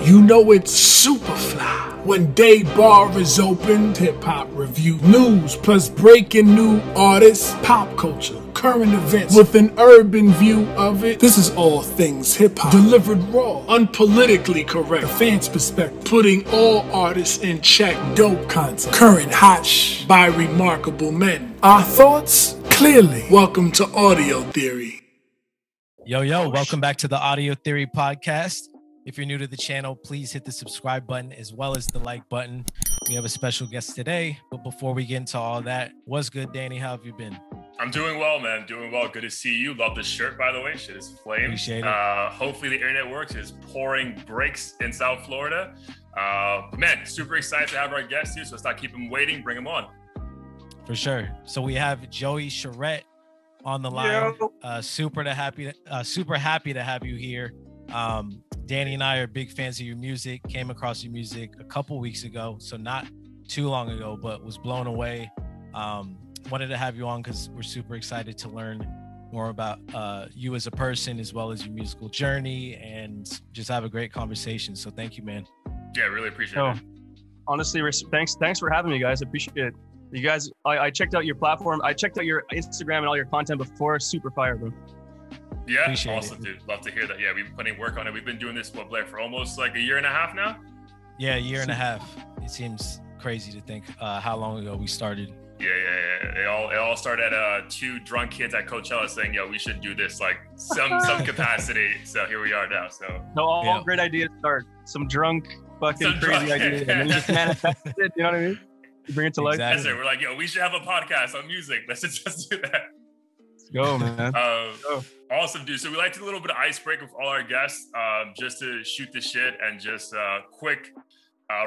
You know it's super fly when day bar is open. Hip-hop review, news, plus breaking new artists, pop culture, current events with an urban view of it. This is all things hip-hop, delivered raw, unpolitically correct, the fans' perspective, putting all artists in check. Dope content, current hot by remarkable men. Our thoughts, clearly. Welcome to Audio Theory. Yo, welcome back to the Audio Theory podcast. If you're new to the channel, please hit the subscribe button as well as the like button. We have a special guest today, but before we get into all that, what's good, Danny? How have you been? I'm doing well, man. Doing well. Good to see you. Love the shirt, by the way. Shit is flame. Appreciate it. Hopefully the internet works. It's pouring bricks in South Florida. Man, super excited to have our guest here. So let's not keep him waiting. Bring him on. For sure. So we have Joey Sherrett on the line. Super happy to have you here. Danny and I are big fans of your music. Came across your music a couple weeks ago, so not too long ago, but was blown away. Wanted to have you on because we're super excited to learn more about you as a person as well as your musical journey and just have a great conversation. So thank you, man. Yeah, really appreciate it. Honestly, thanks for having me, guys. I appreciate it. You guys, I checked out your platform. I checked out your Instagram and all your content before. Super fire, bro. Yeah, Appreciate awesome, it. Dude. Love to hear that. Yeah, we've been putting work on it. We've been doing this, Blair, for almost like a year and a half now? Yeah, a year and a half. It seems crazy to think how long ago we started. Yeah. It all started at two drunk kids at Coachella saying, yo, we should do this like some capacity. So here we are now. So all great ideas start. Some drunk fucking crazy ideas. And then you just manifest it, you know what I mean? You bring it to life. Exactly. That's it. We're like, yo, we should have a podcast on music. Let's just do that. Let's go, man. Awesome, dude. So we like to do a little bit of icebreaker with all our guests, just to shoot the shit and just quick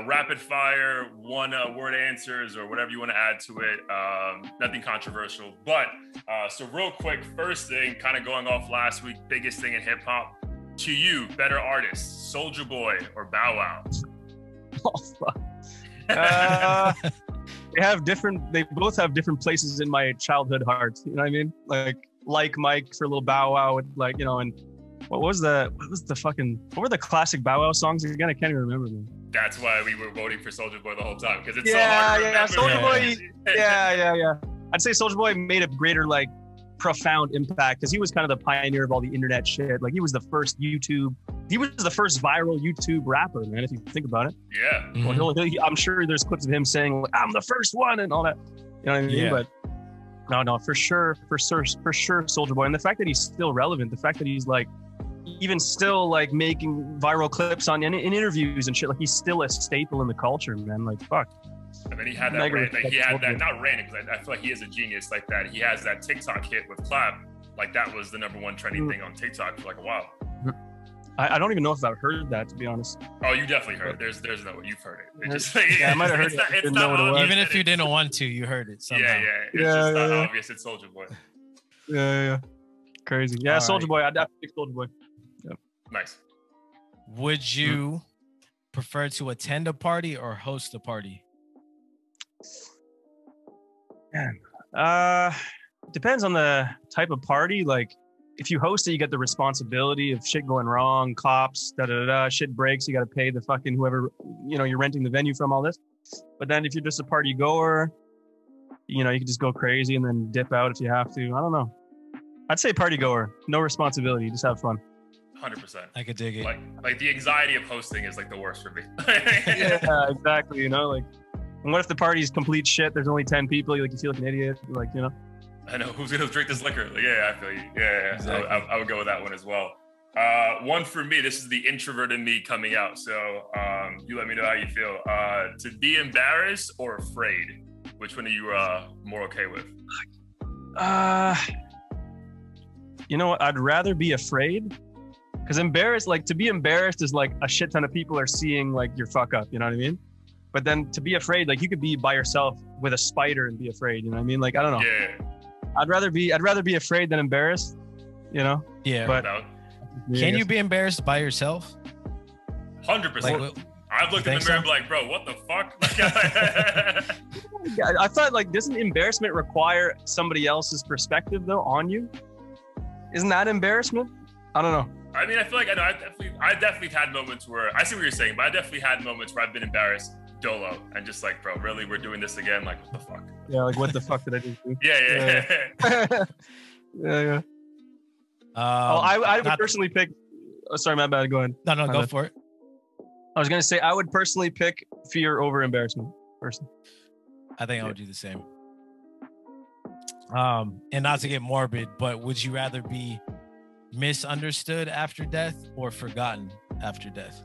rapid fire one word answers or whatever you want to add to it. Nothing controversial, but so real quick, first thing, kind of going off last week, biggest thing in hip hop. To you, better artists, Soulja Boy or Bow Wow? Oh, fuck. They both have different places in my childhood heart. You know what I mean? Like Mike for a little Bow Wow with like, you know, and what were the classic Bow Wow songs again? I can't even remember them. That's why we were voting for Soulja Boy the whole time, because it's Soulja Boy. Yeah. I'd say Soulja Boy made a greater like profound impact because he was kind of the pioneer of all the internet shit. Like he was the first viral YouTube rapper, man, if you think about it. Yeah. Mm-hmm. Well, I'm sure there's clips of him saying like, I'm the first one and all that. You know what I mean? Yeah. But no, for sure, Soulja Boy. And the fact that he's still relevant, the fact that he's like even still like making viral clips in interviews and shit, like he's still a staple in the culture, man. Like fuck. And then he had that rant, not ranting, because I feel like he is a genius like that. He has that TikTok hit with Clap. Like that was the number one trending thing on TikTok for like a while. I don't even know if I've heard that, to be honest. Oh, you definitely heard it. There's no way you've heard it. I might have heard it. It's not obvious. Even if you didn't want to, you heard it somehow. Yeah. It's just not obvious. It's Soulja Boy. Yeah. Crazy. Yeah, Soulja Boy. I'd have to pick Soulja Boy. Yeah. Nice. Would you prefer to attend a party or host a party? Man, depends on the type of party. Like, if you host it, you get the responsibility of shit going wrong, cops, shit breaks. You got to pay the fucking whoever, you know, you're renting the venue from, all this. But then if you're just a party goer, you know, you can just go crazy and then dip out if you have to. I don't know. I'd say party goer, no responsibility, just have fun. 100%. I could dig it. Like the anxiety of hosting is like the worst for me. Yeah, exactly. You know, like, and what if the party's complete shit? There's only 10 people. You feel like an idiot. Like, you know. I know, who's gonna drink this liquor? Like, yeah, I feel you. Yeah. Exactly. I would go with that one as well. One for me, this is the introvert in me coming out. So you let me know how you feel. To be embarrassed or afraid? Which one are you more okay with? You know what? I'd rather be afraid. Because to be embarrassed is like a shit ton of people are seeing like your fuck up. You know what I mean? But then to be afraid, like you could be by yourself with a spider and be afraid. You know what I mean? Like, I don't know. Yeah. I'd rather be afraid than embarrassed, you know? Yeah. But can you be embarrassed by yourself? 100%. Like, I've looked in the mirror and be like, bro, what the fuck? I thought, like, doesn't embarrassment require somebody else's perspective though on you? Isn't that embarrassment? I don't know. I mean, I feel like I definitely had moments where I see what you're saying, but I definitely had moments where I've been embarrassed dolo and just like, bro, really, we're doing this again? Like, what the fuck? Yeah, like what the fuck did I just do? Yeah. Yeah. I would personally pick. Oh, sorry, my bad. Go ahead. No, My go bad. for it. I was gonna say I would personally pick fear over embarrassment. Personally. I think I would do the same. And not to get morbid, but would you rather be misunderstood after death or forgotten after death?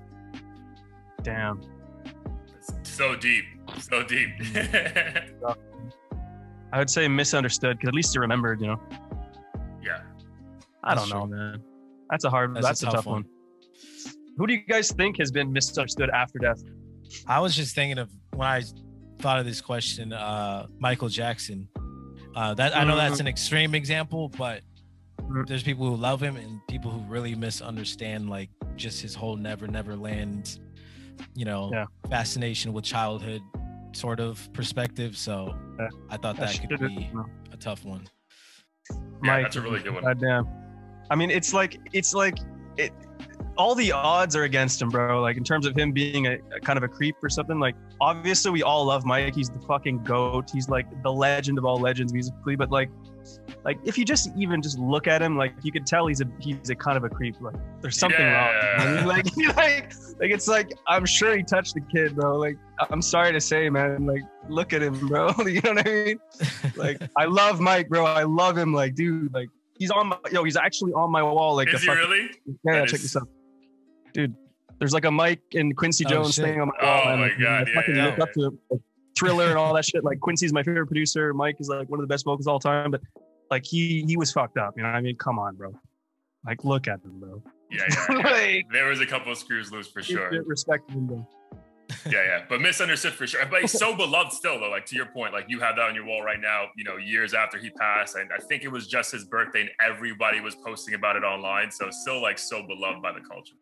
Damn. So deep. I would say misunderstood because at least you're remembered, you know. Yeah. I don't know, man. That's a tough one. Who do you guys think has been misunderstood after death? I was just thinking of when I thought of this question, Michael Jackson. I know that's an extreme example, but there's people who love him and people who really misunderstand like just his whole Never Land, fascination with childhood sort of perspective. So I thought that could be a tough one. Yeah, that's a really good one. Goddamn. I mean, it's like all the odds are against him, bro. Like in terms of him being a kind of a creep or something. Like obviously we all love Mike. He's the fucking GOAT. He's like the legend of all legends musically. But like if you just look at him, like you could tell he's a kind of a creep. Like there's something wrong. I mean, like it's like I'm sure he touched the kid, bro. Like I'm sorry to say, man. Like look at him, bro. You know what I mean? Like I love Mike, bro. I love him. Like dude, like he's actually on my wall. Like is he really? Yeah, check this out. Dude, there's like a Mike and Quincy Jones thing on my wall. Oh my god, I look up to him, like, Thriller and all that shit. Like Quincy's my favorite producer. Mike is like one of the best vocals of all time. But like he was fucked up. You know what I mean? Come on, bro. Like look at him, bro. Yeah. Like, there was a couple of screws loose for sure. Respect him, bro. Yeah, but misunderstood for sure. But he's so beloved still, though. Like to your point, like you have that on your wall right now. Years after he passed, and I think it was just his birthday, and everybody was posting about it online. So still like so beloved by the culture.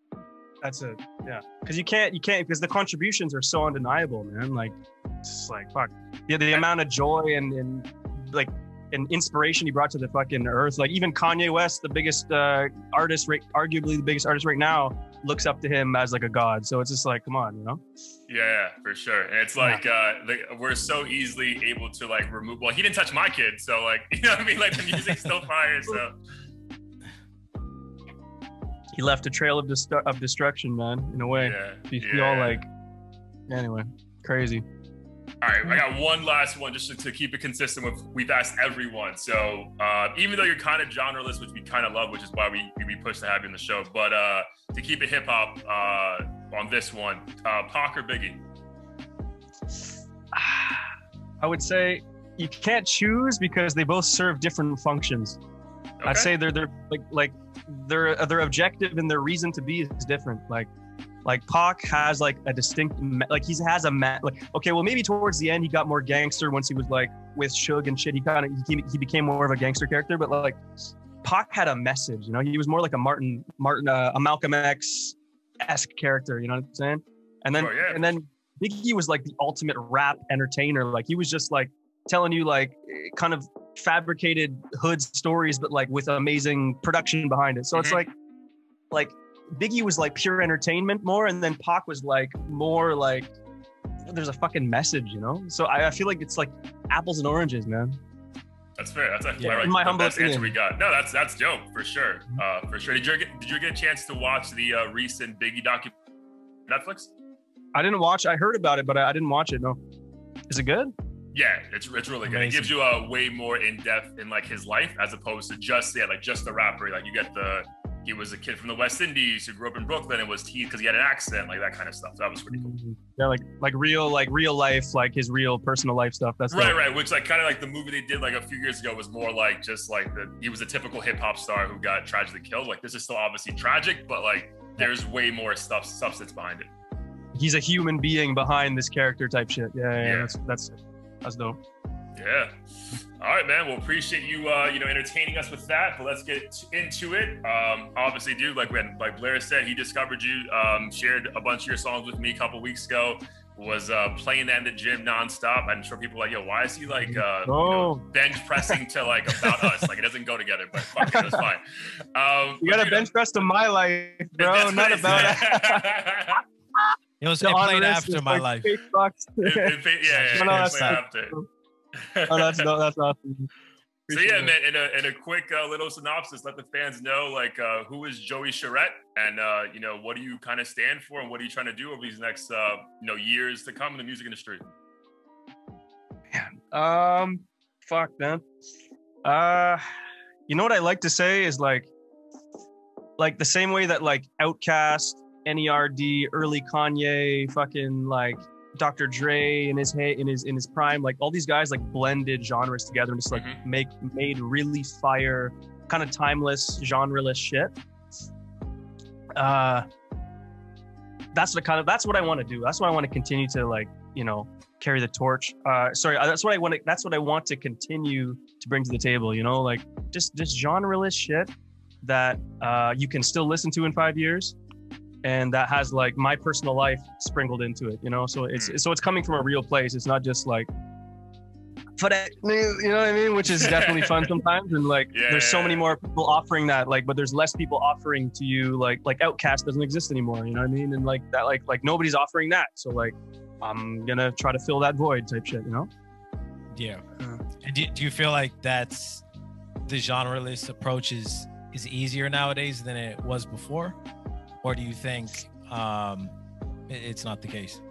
That's it. Yeah, because you can't because the contributions are so undeniable, man. Like it's just like fuck. Yeah, the amount of joy and like and inspiration he brought to the fucking earth. Like even Kanye West, the biggest artist, arguably the biggest artist right now, looks up to him as like a god. So it's just like, come on, you know? Yeah, for sure. And it's like we're so easily able to like remove. Well, he didn't touch my kid, so like you know what I mean. Like the music's still fire. So he left a trail of destruction, man. In a way, you feel like anyway, crazy. All right, I got one last one just to keep it consistent with we've asked everyone. So even though you're kind of genreless, which we kind of love, which is why we push to have you on the show, but to keep it hip hop on this one, Pac or Biggie? I would say you can't choose because they both serve different functions. Okay. I'd say they're their objective and their reason to be is different. Like Pac has like a distinct, like he has a like, okay, well maybe towards the end he got more gangster once he was like with Suge and shit. He became more of a gangster character, but like Pac had a message, you know. He was more like a a Malcolm X-esque character, you know what I'm saying? And then Biggie was like the ultimate rap entertainer. Like he was just like telling you like kind of fabricated hood stories, but like with amazing production behind it. So it's like Biggie was like pure entertainment more, and then Pac was like more like there's a fucking message, you know. So I feel like it's like apples and oranges, man. That's fair. That's actually my the humble best opinion. answer we got. No, that's dope for sure. For sure. Did you get a chance to watch the recent Biggie documentary on Netflix? I didn't watch. I heard about it, but I didn't watch it. No. Is it good? Yeah, it's really good. It gives you a way more in depth in like his life as opposed to just the rapper. Like you get he was a kid from the West Indies who grew up in Brooklyn and was teased because he had an accent, like that kind of stuff. That was pretty cool. Yeah, like real life, like his real personal life stuff. That's right. Which like kind of like the movie they did like a few years ago was more like just like he was a typical hip hop star who got tragically killed. Like this is still obviously tragic, but like there's way more substance behind it. He's a human being behind this character type shit. Yeah. That's dope. Yeah. All right, man. Well, appreciate you, entertaining us with that. But let's get into it. Obviously, dude, like Blair said, he discovered you, shared a bunch of your songs with me a couple weeks ago. was playing that in the gym nonstop. I'm sure people were like, yo, why is he like bench pressing to like About Us? Like it doesn't go together, but fuck it was fine. You got to bench press to My Life, bro, not About Us. It was played after My Life. Yeah, after. Oh, that's awesome. So yeah, man. In a quick little synopsis, let the fans know like who is Joey Sherrett, and you know, what do you kind of stand for, and what are you trying to do over these next years to come in the music industry? Fuck, man. You know what I like to say is like the same way that like Outkast, NERD, early Kanye, fucking like Dr. Dre in his prime, like all these guys like blended genres together and just like made really fire, kind of timeless, genreless shit. That's what I want to do. That's what I want to continue to like, you know, carry the torch. That's what I want to continue to bring to the table, you know, like just genreless shit that you can still listen to in 5 years. And that has like my personal life sprinkled into it, you know. So it's coming from a real place. It's not just like, but you know what I mean, which is definitely fun sometimes. And like, there's so many more people offering that, like, but there's less people offering to you. Like Outkast doesn't exist anymore. You know what I mean? And like that, like nobody's offering that. So like, I'm gonna try to fill that void, type shit, you know? Yeah. And do you feel like that's the genreless approach is easier nowadays than it was before? Or do you think it's not the case?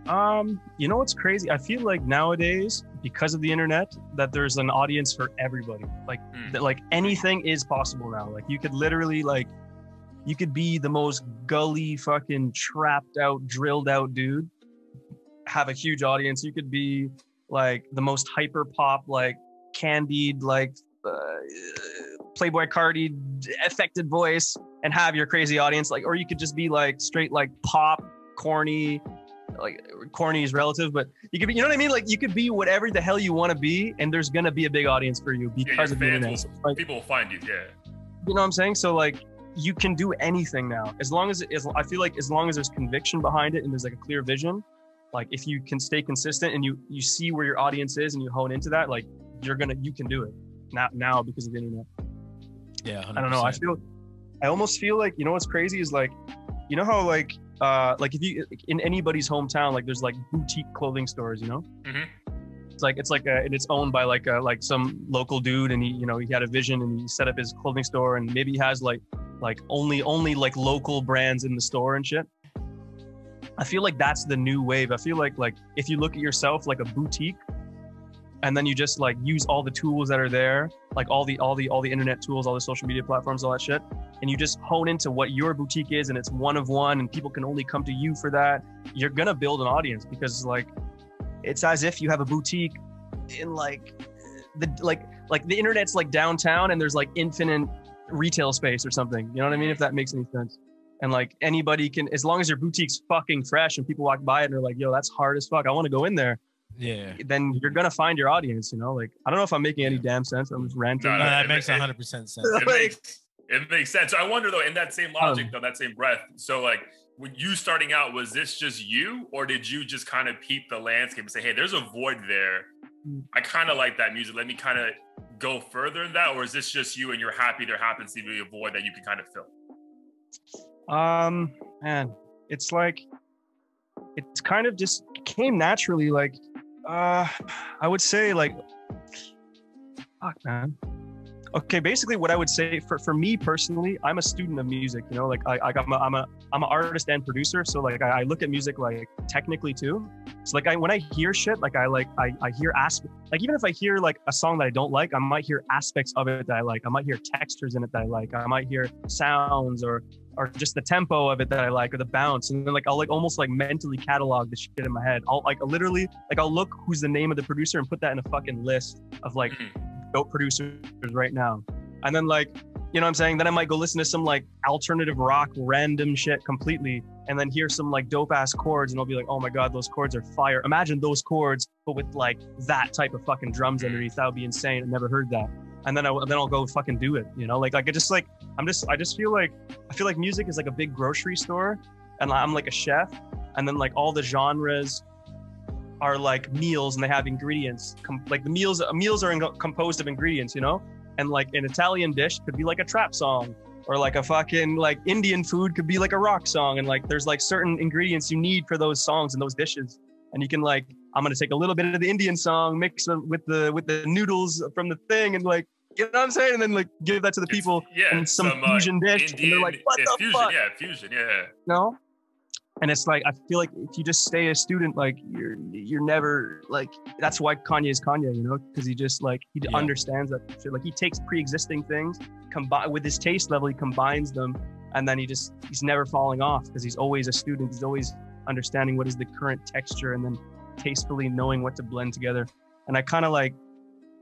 You know what's crazy? I feel like nowadays, because of the internet, that there's an audience for everybody. Like, like anything is possible now. Like you could literally like, you could be the most gully fucking trapped out, drilled out dude, have a huge audience. You could be like the most hyper pop, like candied, like Playboy Cardi affected voice and have your crazy audience, like, or you could just be like straight like pop, corny, like corny is relative, but you could be, you know what I mean? Like you could be whatever the hell you want to be, and there's gonna be a big audience for you because of the internet. So, like, people will find you, yeah. You know what I'm saying? So like you can do anything now, as long as I feel like as long as there's conviction behind it and there's like a clear vision. Like if you can stay consistent and you see where your audience is and you hone into that, like you can do it now because of the internet. Yeah, 100%. I don't know. I almost feel like, you know what's crazy is like, you know how like if you in anybody's hometown, like there's like boutique clothing stores, you know. And it's owned by like some local dude, and he had a vision and he set up his clothing store, and maybe he has like only like local brands in the store and shit. I feel like that's the new wave. I feel like if you look at yourself like a boutique, and then you just like use all the tools that are there, like all the internet tools, all the social media platforms, all that shit, and you just hone into what your boutique is, and it's one of one, and people can only come to you for that. You're gonna build an audience, because like it's as if you have a boutique in like the internet's like downtown, and there's like infinite retail space or something. You know what I mean? If that makes any sense. And like anybody can, as long as your boutique's fucking fresh and people walk by it and they're like, yo, that's hard as fuck, I want to go in there. Yeah. Then you're going to find your audience, you know? Like, I don't know if I'm making any damn sense. I'm just ranting. No, that makes 100% sense. It makes sense. So I wonder though, in that same logic though, that same breath. So like when you starting out, was this just you, or did you just kind of peep the landscape and say, hey, there's a void there. I kind of like that music. Let me kind of go further in that. Or is this just you and you're happy there happens to be a void that you can kind of fill? Man, it's like, it's kind of just came naturally. Like, I would say like, fuck, man. Okay, basically what I would say for me personally, I'm a student of music, you know, like I'm an artist and producer. So like, I look at music like technically too. So like when I hear shit, like I hear aspects, like even if I hear like a song that I don't like, I might hear aspects of it that I like. I might hear textures in it that I like. I might hear sounds or just the tempo of it that I like, or the bounce. And then like, I'll like almost like mentally catalog the shit in my head. I'll like literally, like I'll look who's the name of the producer and put that in a fucking list of like dope producers right now. And then like, you know what I'm saying? Then I might go listen to some like alternative rock, random shit completely. And then hear some like dope ass chords, and I'll be like, oh my God, those chords are fire. Imagine those chords, but with like that type of fucking drums underneath. That would be insane. I never heard that. And then I'll go fucking do it, you know? Like I just like, I feel like music is like a big grocery store, and I'm like a chef, and then like all the genres are like meals, and they have ingredients. Like the meals are composed of ingredients, you know. And like an Italian dish could be like a trap song, or like a fucking like Indian food could be like a rock song. And like there's like certain ingredients you need for those songs and those dishes. And you can like, I'm gonna take a little bit of the Indian song, mix it with the noodles from the thing, and like, you know what I'm saying? And then like give that to the people in some fusion dish. Indian, and they're like, what the fusion, fuck? Yeah, fusion, yeah. No? And it's like, I feel like if you just stay a student, like you're never like, that's why Kanye is Kanye, you know? Because he just like, he understands that shit. Like he takes pre-existing things, with his taste level, he combines them, and then he's never falling off because he's always a student. He's always understanding what is the current texture and then tastefully knowing what to blend together. And I kind of like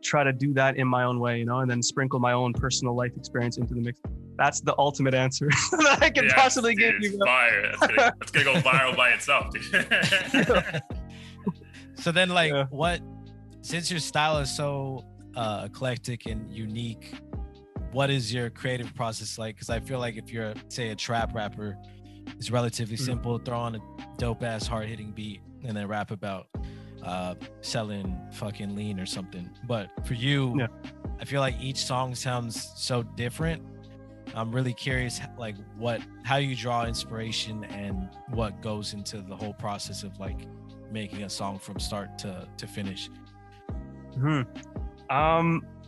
try to do that in my own way, you know, and then sprinkle my own personal life experience into the mix. That's the ultimate answer that I could possibly give you. Fire. That's gonna go viral by itself, dude. So then, like, since your style is so eclectic and unique, what is your creative process like? Because I feel like if you're, say, a trap rapper, it's relatively simple. Throw on a dope ass hard hitting beat and then rap about selling fucking lean or something. But for you, I feel like each song sounds so different. I'm really curious, like how you draw inspiration and what goes into the whole process of like making a song from start to finish.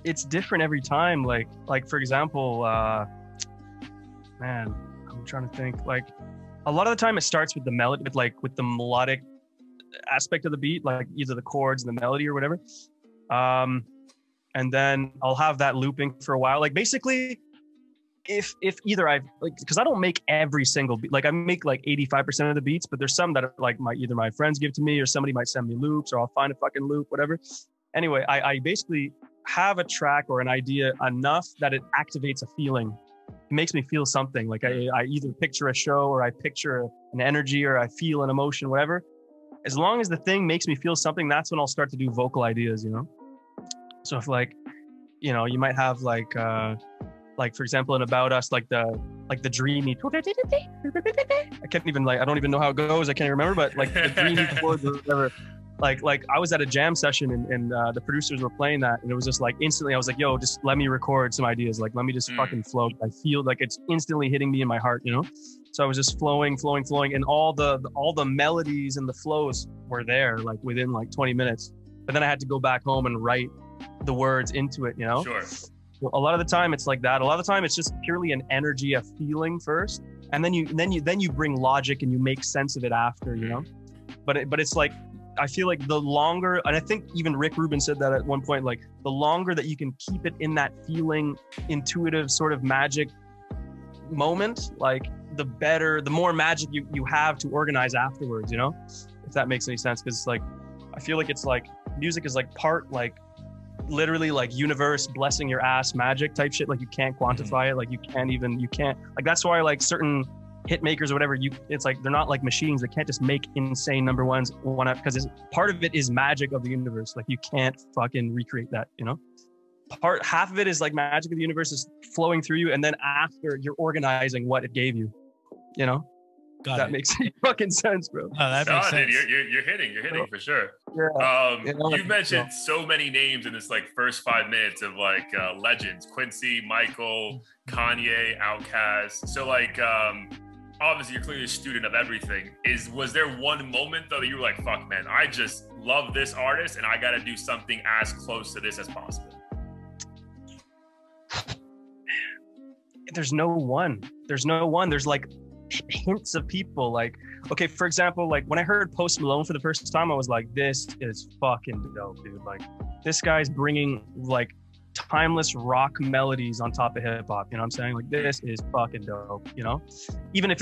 It's different every time. Like for example, man, I'm trying to think. Like a lot of the time, it starts with the melody, with the melodic aspect of the beat, like either the chords and the melody or whatever. And then I'll have that looping for a while. Like basically, if either I've like, because I don't make every single beat, like I make like 85% of the beats, but there's some that are like either my friends give to me or somebody might send me loops, or I'll find a fucking loop, whatever. Anyway, I basically have a track or an idea enough that it activates a feeling. It makes me feel something. Like I either picture a show, or I picture an energy, or I feel an emotion, whatever. As long as the thing makes me feel something, that's when I'll start to do vocal ideas, you know? So if like, you know, you might have like for example, in About Us, like the dreamy, I can't even I don't even know how it goes. I can't remember, but like the dreamy chords or whatever. Like I was at a jam session and the producers were playing that, and it was just like instantly I was like, yo, just let me record some ideas. Like, let me just fucking flow. I feel like it's instantly hitting me in my heart, you know? So I was just flowing, and all the melodies and the flows were there like within like 20 minutes. But then I had to go back home and write the words into it, you know? Sure. So a lot of the time it's like that. A lot of the time it's just purely an energy, a feeling first, and then you bring logic and you make sense of it after, you know? But it's like, I feel like the longer, and I think even Rick Rubin said that at one point, like the longer that you can keep it in that feeling, intuitive sort of magic moment, like the better, the more magic you have to organize afterwards, you know? If that makes any sense. Because like, I feel like it's like, music is like part, like literally like universe blessing your ass magic type shit. Like you can't quantify it. Like you can't, like that's why like certain hit makers or whatever, it's like they're not like machines. They can't just make insane number ones one up, because part of it is magic of the universe. Like you can't fucking recreate that, you know? Half of it is like magic of the universe is flowing through you, and then after you're organizing what it gave you, you know? That makes fucking sense, bro. No, that makes sense. Dude, you're hitting for sure. Yeah. You've mentioned so many names in this like first 5 minutes of like legends: Quincy, Michael, Kanye, Outkast. So like obviously you're clearly a student of everything. Was there one moment though that you were like, fuck man, I just love this artist and I gotta do something as close to this as possible? There's no one. There's like hints of people. Like, okay, for example, like when I heard Post Malone for the first time, I was like, this is fucking dope, dude. Like this guy's bringing like timeless rock melodies on top of hip hop, you know what I'm saying? Like this is fucking dope, you know? Even if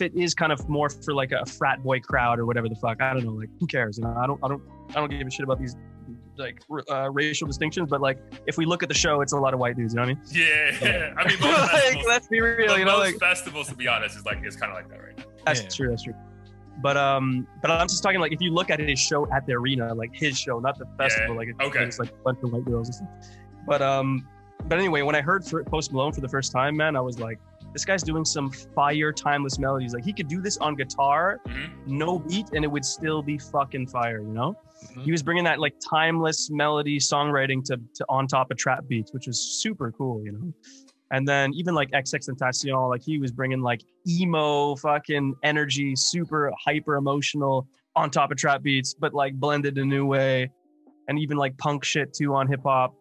it is kind of more for like a frat boy crowd or whatever the fuck, I don't know, like who cares, you know? I don't give a shit about these like racial distinctions, but like if we look at the show, it's a lot of white dudes, you know what I mean? Yeah. I mean, most like, let's be real, you know, most like festivals, to be honest, is kind of like that right now. That's true. But I'm just talking like if you look at his show at the arena, like his show, not the festival, like it's like a bunch of white girls and stuff. But anyway, when I heard Post Malone for the first time, man, I was like, this guy's doing some fire, timeless melodies. Like he could do this on guitar, no beat, and it would still be fucking fire, you know? He was bringing that like timeless melody songwriting to on top of trap beats, which was super cool, you know? And then even like XXXTentacion, like he was bringing like emo fucking energy, super hyper emotional on top of trap beats, but like blended a new way. And even like punk shit too on hip hop.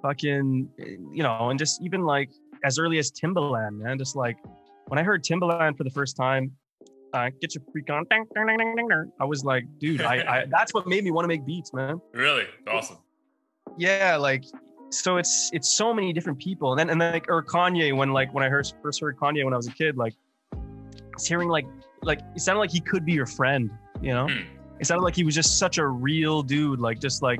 Fucking, you know, and just even like as early as Timbaland, man. Just like when I heard Timbaland for the first time, get your freak on. I was like, dude, I that's what made me want to make beats, man. Really? Awesome. Yeah, like so it's so many different people. And then like or Kanye, when I first heard Kanye when I was a kid, like it's hearing like it sounded like he could be your friend, you know? It sounded like he was just such a real dude, like just like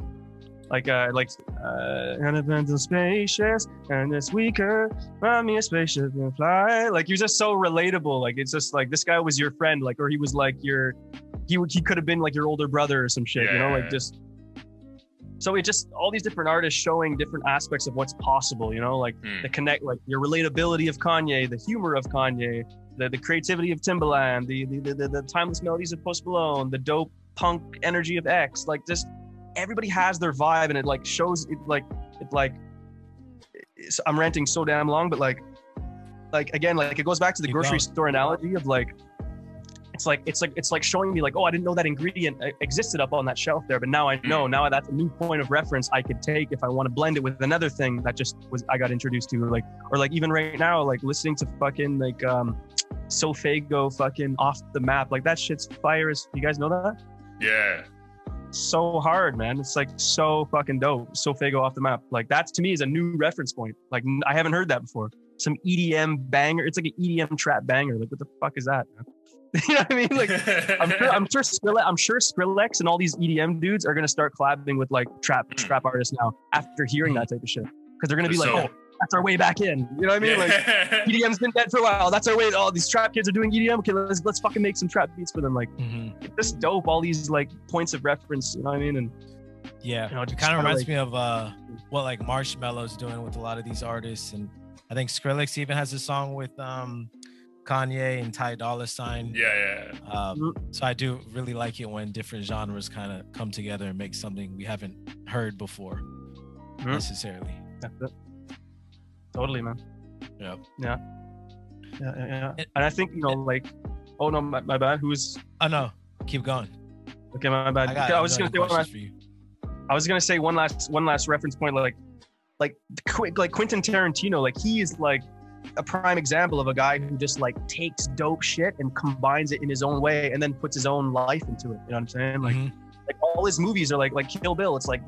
independent spacious and this weaker find me a spaceship and fly. Like he was just so relatable. Like it's just like this guy was your friend, like, or he was like he could have been like your older brother or some shit, you know, like just. So it just all these different artists showing different aspects of what's possible, you know, like the connect, like your relatability of Kanye, the humor of Kanye, the creativity of Timbaland, the timeless melodies of Post Malone, the dope punk energy of X, like just everybody has their vibe, and it like shows it like I'm ranting so damn long, but like again, like it goes back to the grocery store analogy of like it's like showing me like, oh, I didn't know that ingredient existed up on that shelf there, but now I know. Now that's a new point of reference I could take if I want to blend it with another thing that just was I got introduced to, like, or like even right now, like listening to fucking like Sofago fucking Off the Map, like that shit's fire. You guys know that? Yeah. So hard, man. It's like so fucking dope. Sofago Off the Map, like that to me is a new reference point. Like I haven't heard that before. Some EDM banger. It's like an EDM trap banger. Like what the fuck is that, man? You know what I mean? Like I'm sure Skrillex and all these EDM dudes are gonna start collabing with like trap artists now after hearing that type of shit, because they're gonna be like, oh, that's our way back in. You know what I mean? Like EDM's been dead for a while. That's our way. All these trap kids are doing EDM. Okay, let's fucking make some trap beats for them. Like it's just dope. All these like points of reference. You know what I mean? And yeah, you know, it kind of reminds me of what like Marshmello's doing with a lot of these artists, and I think Skrillex even has a song with Kanye and Ty Dolla $ign. Yeah. So I do really like it when different genres kind of come together and make something we haven't heard before necessarily. That's it. Totally, man. Yeah. And I think, you know, like, oh no, my bad. Who's? Oh no, keep going. Okay, my bad. I was just gonna say one last reference point, like Quentin Tarantino, like he is like a prime example of a guy who just like takes dope shit and combines it in his own way and then puts his own life into it. You know what I'm saying? Like all his movies are like Kill Bill. It's like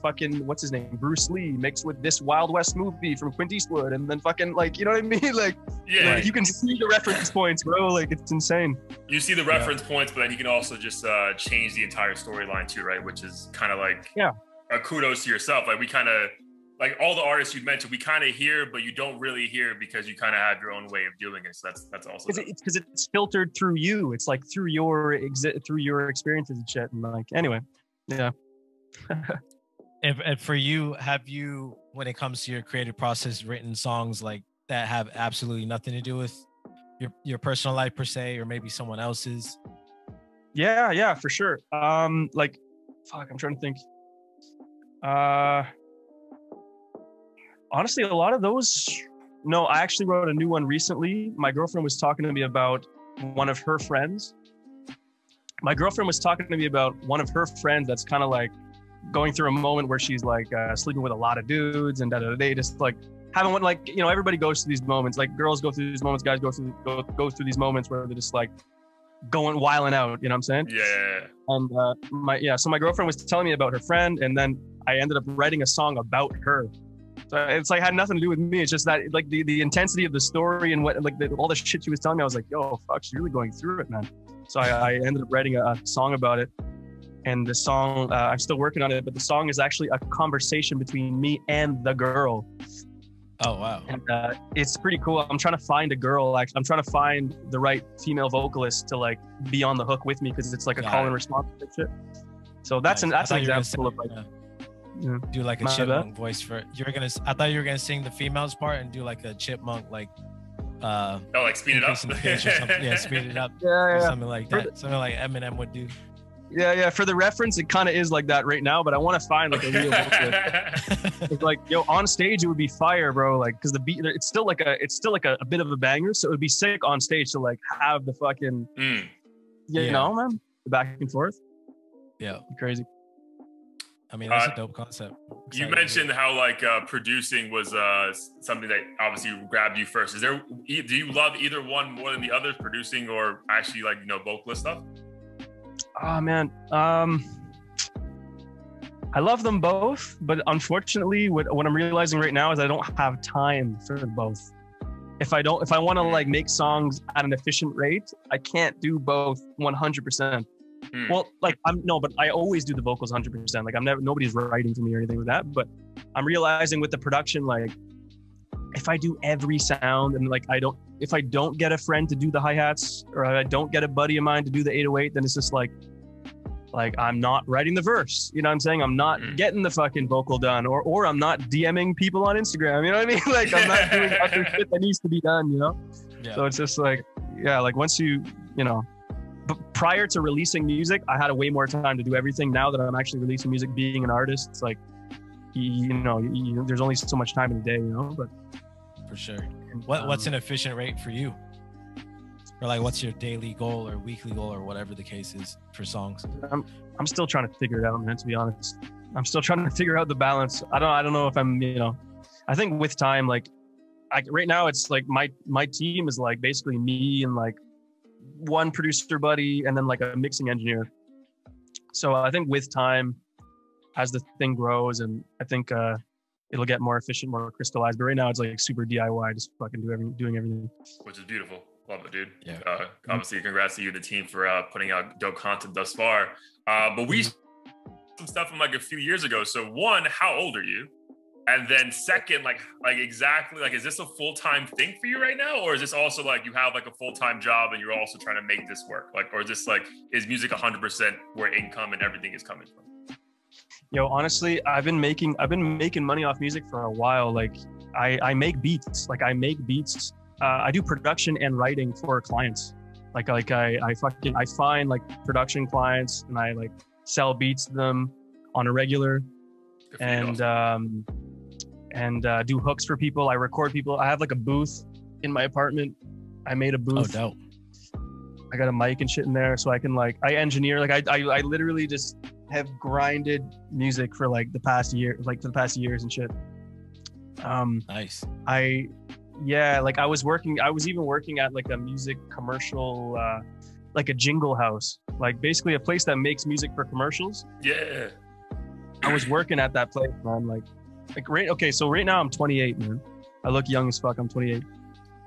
fucking what's his name, Bruce Lee mixed with this Wild West movie from Clint Eastwood, and then fucking like, you know what I mean? Like like, you can see the reference points, bro. Like it's insane. You see the reference points, but then you can also just change the entire storyline too, right? Which is kind of like a kudos to yourself. Like we kind of. Like all the artists you mentioned, we kind of hear, but you don't really hear because you kind of have your own way of doing it. So that's also because it's filtered through you. It's like through your experiences and shit. And like anyway, yeah. And for you, have you, when it comes to your creative process, written songs like that have absolutely nothing to do with your personal life per se, or maybe someone else's? Yeah, for sure. Like, fuck, I'm trying to think. Honestly, a lot of those, no, I actually wrote a new one recently. My girlfriend was talking to me about one of her friends. That's kind of like going through a moment where she's like sleeping with a lot of dudes and just like having one, like, you know, everybody goes through these moments. Like girls go through these moments, guys go through these moments where they're just like wilding out, you know what I'm saying? Yeah. And so my girlfriend was telling me about her friend, and then I ended up writing a song about her. So it's like had nothing to do with me. It's just that like the intensity of the story and what like all the shit she was telling me, I was like, yo, fuck, she's really going through it, man. So I ended up writing a song about it. And the song, I'm still working on it, but the song is actually a conversation between me and the girl. Oh, wow. And it's pretty cool. I'm trying to find a girl. I'm trying to find the right female vocalist to like be on the hook with me, because it's like a call and response shit. So that's an example of like, Yeah. Do like a My chipmunk bad. voice for I thought you were gonna sing the females part and do like a chipmunk like Oh, like speed it up. increasing the pitch or something. Yeah, speed it up. Yeah, Or yeah. something like that. Something like Eminem would do. Yeah. For the reference, it kind of is like that right now, but I want to find like a real vocal. It's like, yo, on stage it would be fire, bro. Like, cause the beat, it's still like a bit of a banger, so it would be sick on stage to like have the fucking, you know, man, the back and forth. Yeah, crazy. I mean, that's a dope concept. You mentioned how like producing was something that obviously grabbed you first. Do you love either one more than the other, producing or actually like vocalist stuff? Oh man, I love them both, but unfortunately, what I'm realizing right now is I don't have time for both. If I want to like make songs at an efficient rate, I can't do both 100%. Well, like but I always do the vocals 100%. Like nobody's writing to me or anything like that. But I'm realizing with the production, like if I do every sound and like if I don't get a friend to do the hi-hats or I don't get a buddy of mine to do the 808, then it's just like I'm not writing the verse. You know what I'm saying? I'm not getting the fucking vocal done or I'm not DMing people on Instagram. You know what I mean? Like I'm not doing other shit that needs to be done, you know? Yeah. So it's just like, yeah, like once you know, but prior to releasing music, I had a way more time to do everything. Now that I'm actually releasing music, being an artist, it's like, there's only so much time in the day, you know. But for sure, what's an efficient rate for you? Or like, what's your daily goal or weekly goal or whatever the case is for songs? I'm still trying to figure it out, man. To be honest, I'm still trying to figure out the balance. I don't know if I'm, I think with time, like, right now it's like my team is like basically me and like one producer buddy and then like a mixing engineer. So I think with time, as the thing grows, and I think it'll get more efficient, more crystallized. But right now it's like super DIY, just fucking doing everything. Which is beautiful. Love it, dude. Yeah. Obviously, congrats to you and the team for putting out dope content thus far. But we some stuff from like a few years ago. So one, how old are you? And then second, like exactly, like, is this a full-time thing for you right now? Or is this also like you have like a full-time job and you're also trying to make this work? Like, or is this like, is music 100% where income and everything is coming from? Yo, honestly, I've been making money off music for a while. Like I make beats, I do production and writing for clients. Like I find like production clients and I like sell beats to them on a regular. And do hooks for people. I record people. I have like a booth in my apartment. I made a booth. Oh, dope. I got a mic and shit in there, so I can like I engineer. Like I literally just have grinded music for like the past year, like for the past years and shit. Nice. Like I was even working at like a music commercial, like a jingle house, like basically a place that makes music for commercials. Yeah. I was working at that place, man. So right now I'm 28, man. I look young as fuck. I'm 28.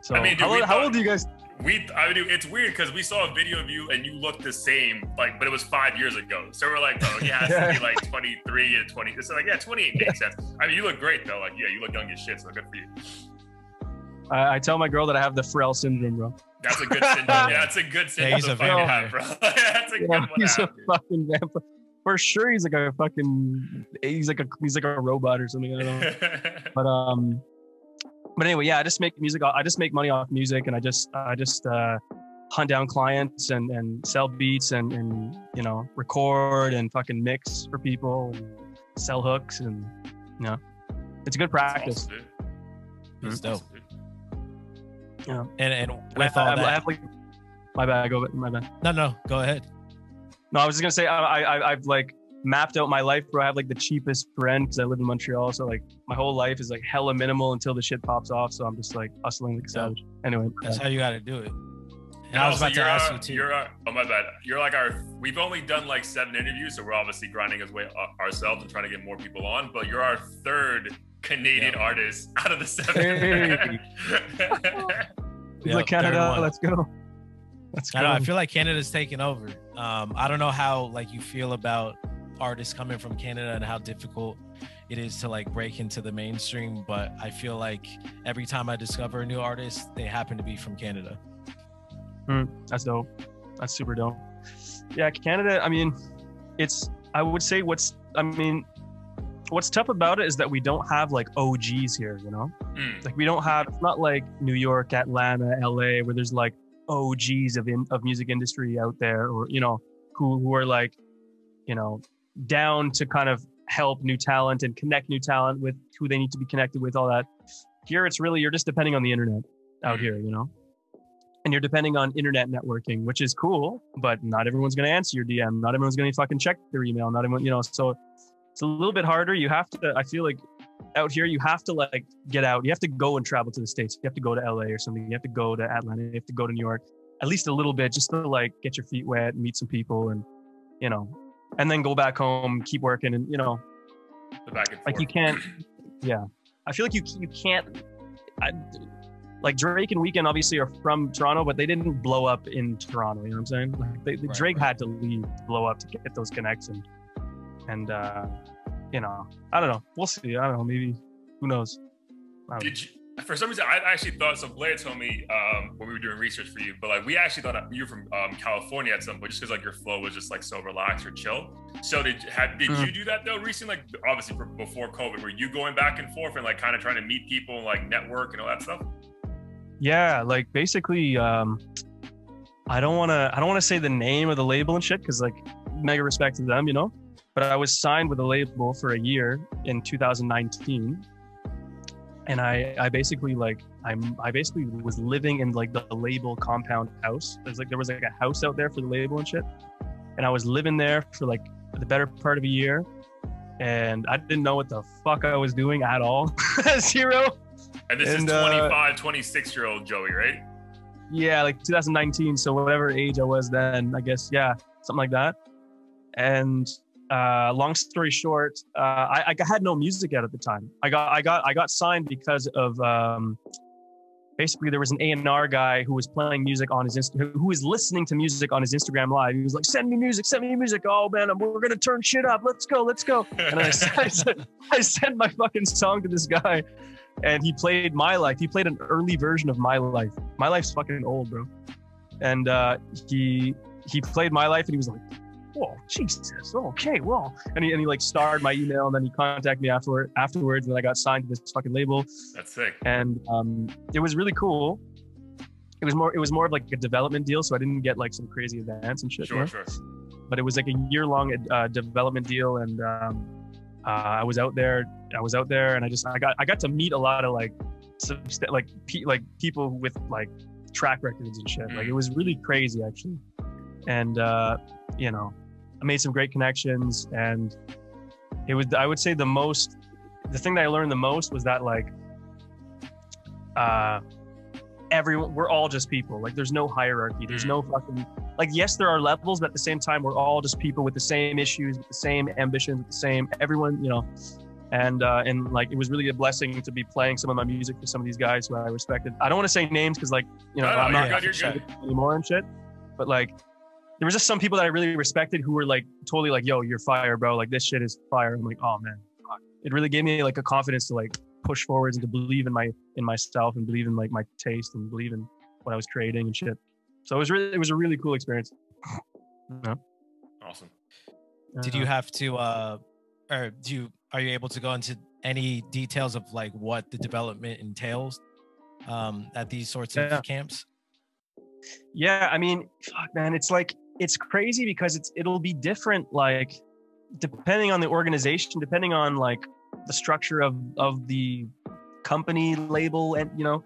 So I mean, dude, how old are you guys? It's weird because we saw a video of you and you look the same, like, but it was 5 years ago. So we're like, oh, he has to be like 23 and 20. So like, yeah, 28 makes sense. I mean, you look great though. Like, yeah, you look young as shit. So good for you. I tell my girl that I have the Pharrell syndrome, bro. That's a good syndrome. Yeah, that's a good syndrome. Yeah, he's a vampire, bro. That's a good one. He's a fucking vampire. For sure, he's like a fucking. He's like a robot or something. I don't know. But anyway, yeah. I just make music. I just make money off music, and I just hunt down clients and sell beats and record and fucking mix for people and sell hooks and it's a good practice. Awesome, It's dope. Yeah. And with all that, I have like my bad. No, go ahead. No, I was just gonna say I've like mapped out my life, bro. I have like the cheapest rent because I live in Montreal, so like my whole life is like hella minimal until the shit pops off. So I'm just like hustling like a savage. Anyway, that's how you got to do it. And I was about to ask you too. Oh my bad. You're like we've only done like 7 interviews, so we're obviously grinding as way ourselves and trying to get more people on. But you're our 3rd Canadian artist out of the 7. Hey. Like Canada, let's go. I feel like Canada's taking over. I don't know how like you feel about artists coming from Canada and how difficult it is to like break into the mainstream, but I feel like every time I discover a new artist, they happen to be from Canada. That's dope. That's super dope. Yeah, Canada, I mean, what's tough about it is that we don't have like OGs here, you know? Like we don't have, it's not like New York, Atlanta, LA, where there's like OGs of music industry out there, or, you know, who are like, you know, down to kind of help new talent and connect new talent with who they need to be connected with, all that. Here, it's really, you're just depending on the internet out here, you know? And you're depending on internet networking, which is cool, but not everyone's going to answer your DM. Not everyone's going to fucking check their email. Not everyone, you know, so it's a little bit harder. You have to, I feel like out here, you have to like get out. You have to go and travel to the States. You have to go to LA or something. You have to go to Atlanta. You have to go to New York, at least a little bit, just to like get your feet wet, meet some people, and, you know, and then go back home, keep working, and, you know, the back and forth. Like you can't, yeah. I feel like you can't, like Drake and Weeknd obviously are from Toronto, but they didn't blow up in Toronto. You know what I'm saying? Like Drake had to leave, blow up to get those connects, and you know, I don't know. We'll see. I don't know. Maybe, who knows? Did you? For some reason, I actually thought, so Blair told me when we were doing research for you, but like we actually thought you were from California at some point, just because like your flow was just like so relaxed or chill. So did you do that though recently? Like obviously before COVID, were you going back and forth and like kind of trying to meet people and like network and all that stuff? Yeah, like basically, I don't want to say the name of the label and shit, because like mega respect to them, you know. But I was signed with a label for a year in 2019. And I basically like, I basically was living in like the label compound house. There was like a house out there for the label and shit. And I was living there for like the better part of a year. And I didn't know what the fuck I was doing at all. Zero. And this is 25, 26-year-old Joey, right? Yeah, like 2019. So whatever age I was then, I guess, yeah, something like that. And long story short, I had no music yet at the time. I got signed because of basically there was an A&R guy who was playing music on his who was listening to music on his Instagram live. He was like, send me music. Oh man, we're gonna turn shit up. Let's go. And I sent my fucking song to this guy, and he played My Life. He played an early version of My Life. My Life's fucking old, bro. And he played My Life, and he was like, whoa, Jesus, okay, well. And he like starred my email, and then he contacted me afterwards, and I got signed to this fucking label. That's sick. And it was really cool. It was more of like a development deal, so I didn't get like some crazy advance and shit. Sure. But it was like a year-long development deal, and I was out there, and I got to meet a lot of like people with like track records and shit. Like it was really crazy actually. And you know, I made some great connections, and it was, I would say the thing that I learned the most was that like everyone, we're all just people. Like there's no hierarchy. There's no fucking, like, yes, there are levels, but at the same time, we're all just people with the same issues, with the same ambitions, with the same, everyone, you know. And like, it was really a blessing to be playing some of my music for some of these guys who I respected. I don't want to say names because like, you know, I'm not anymore and shit, but like, there was just some people that I really respected who were like totally like, yo, you're fire, bro. Like this shit is fire. I'm like, oh man, it really gave me like a confidence to like push forwards and to believe in myself and believe in like my taste and believe in what I was creating and shit. So it was a really cool experience. Yeah. Awesome. Did you have to, are you able to go into any details of like what the development entails at these sorts of camps? Yeah, I mean, fuck, man, it's like, it's crazy because it'll be different, like depending on the organization, depending on like the structure of the company label, and you know,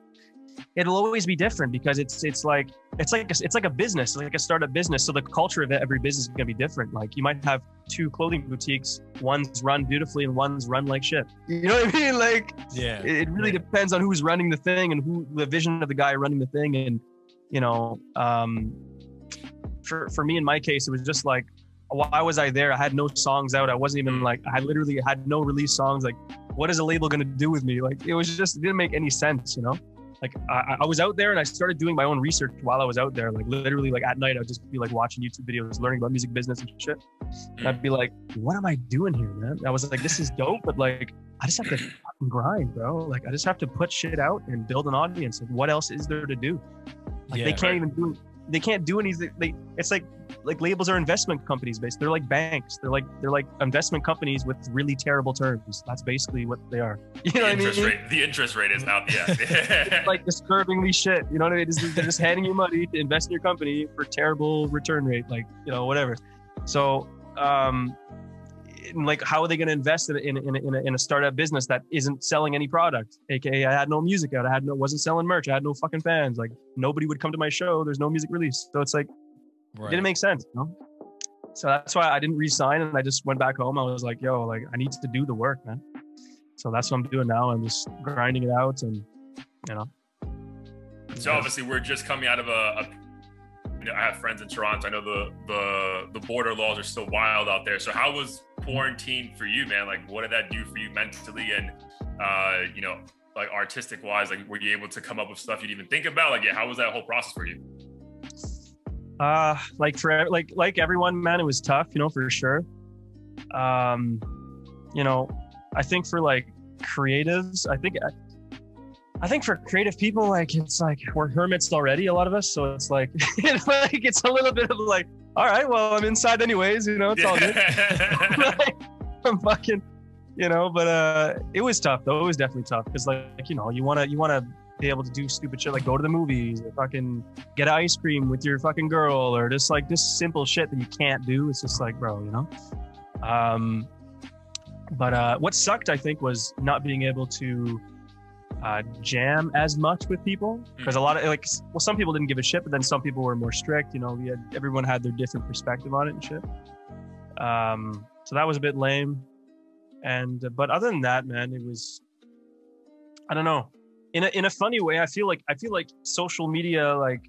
it'll always be different because it's like a business, like a startup business. So the culture of every business is gonna be different. Like you might have 2 clothing boutiques, one's run beautifully and one's run like shit. You know what I mean? Like, yeah, it really depends on who's running the thing and who the vision of the guy running the thing. And you know, for me, in my case, it was just like, why was I there? I had no songs out. I wasn't even like, I literally had no release songs. Like, what is a label going to do with me? Like, it didn't make any sense, you know? Like, I was out there and I started doing my own research while I was out there. Like, literally, like at night, I'd just be like watching YouTube videos, learning about music business and shit. And I'd be like, what am I doing here, man? I was like, this is dope, but like, I just have to fucking grind, bro. Like, I just have to put shit out and build an audience. Like, what else is there to do? Like, they can't even do, they can't do anything. It's like, like labels are investment companies based. They're like banks. They're like investment companies with really terrible terms. That's basically what they are. You know what I mean? The interest rate is out. Yeah. It's like disturbingly shit. You know what I mean? They're just handing you money to invest in your company for terrible return rate, like, you know, whatever. So, like, how are they going to invest in a startup business that isn't selling any product? AKA, I had no music out. Wasn't selling merch. I had no fucking fans. Like, nobody would come to my show. There's no music release. So it's like, It didn't make sense, you know? So that's why I didn't resign, and I just went back home. I was like, yo, like, I need to do the work, man. So that's what I'm doing now. I'm just grinding it out, and, you know. So obviously we're just coming out of you know, I have friends in Toronto. I know the border laws are still wild out there. So how was quarantine for you, man? Like, what did that do for you mentally and, you know, like artistic wise? Like, were you able to come up with stuff you didn't even think about? Like, yeah, how was that whole process for you? Like everyone, man, it was tough, you know, for sure. You know, I think for like creatives, I think for creative people, like, it's like we're hermits already, a lot of us. So it's like, it's a little bit of like, all right, well, I'm inside anyways, you know, it's all good. Like, I'm fucking, you know, but it was tough though. It was definitely tough because, like, you know, you wanna be able to do stupid shit like go to the movies or fucking get ice cream with your fucking girl, or just like this simple shit that you can't do. It's just like, bro, you know. But what sucked, I think, was not being able to jam as much with people, because a lot of, like, well, some people didn't give a shit, but then some people were more strict, you know. Everyone had their different perspective on it and shit. So that was a bit lame. And but other than that, man, it was, I don't know, in a funny way, I feel like social media, like,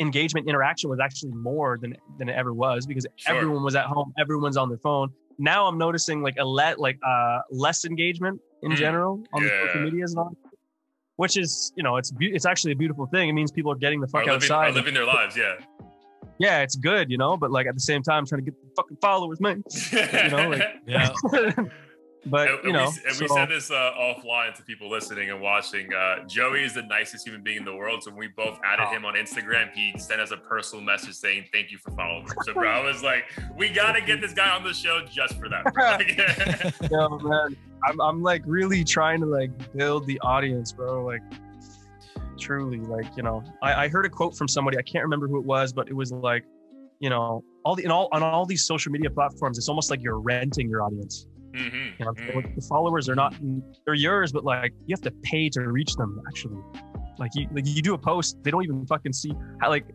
engagement, interaction was actually more than it ever was, because everyone was at home, everyone's on their phone. Now I'm noticing like less engagement in general on the social medias and all, which is, you know, it's actually a beautiful thing. It means people are getting the fuck outside, living their lives. Yeah, it's good, you know, but like at the same time, trying to get the fucking followers, man. You know, like, yeah. But you know, we said this offline to people listening and watching. Joey is the nicest human being in the world. So when we both added him on Instagram, he sent us a personal message saying thank you for following him. So bro, I was like, we gotta get this guy on the show just for that, bro. Yo, man, I'm like really trying to like build the audience, bro. Like, truly, like, you know, I heard a quote from somebody, I can't remember who it was, but it was like, you know, on all these social media platforms, it's almost like you're renting your audience. You know, the followers are not, they're yours, but like you have to pay to reach them. Actually, like you do a post, they don't even fucking see how, like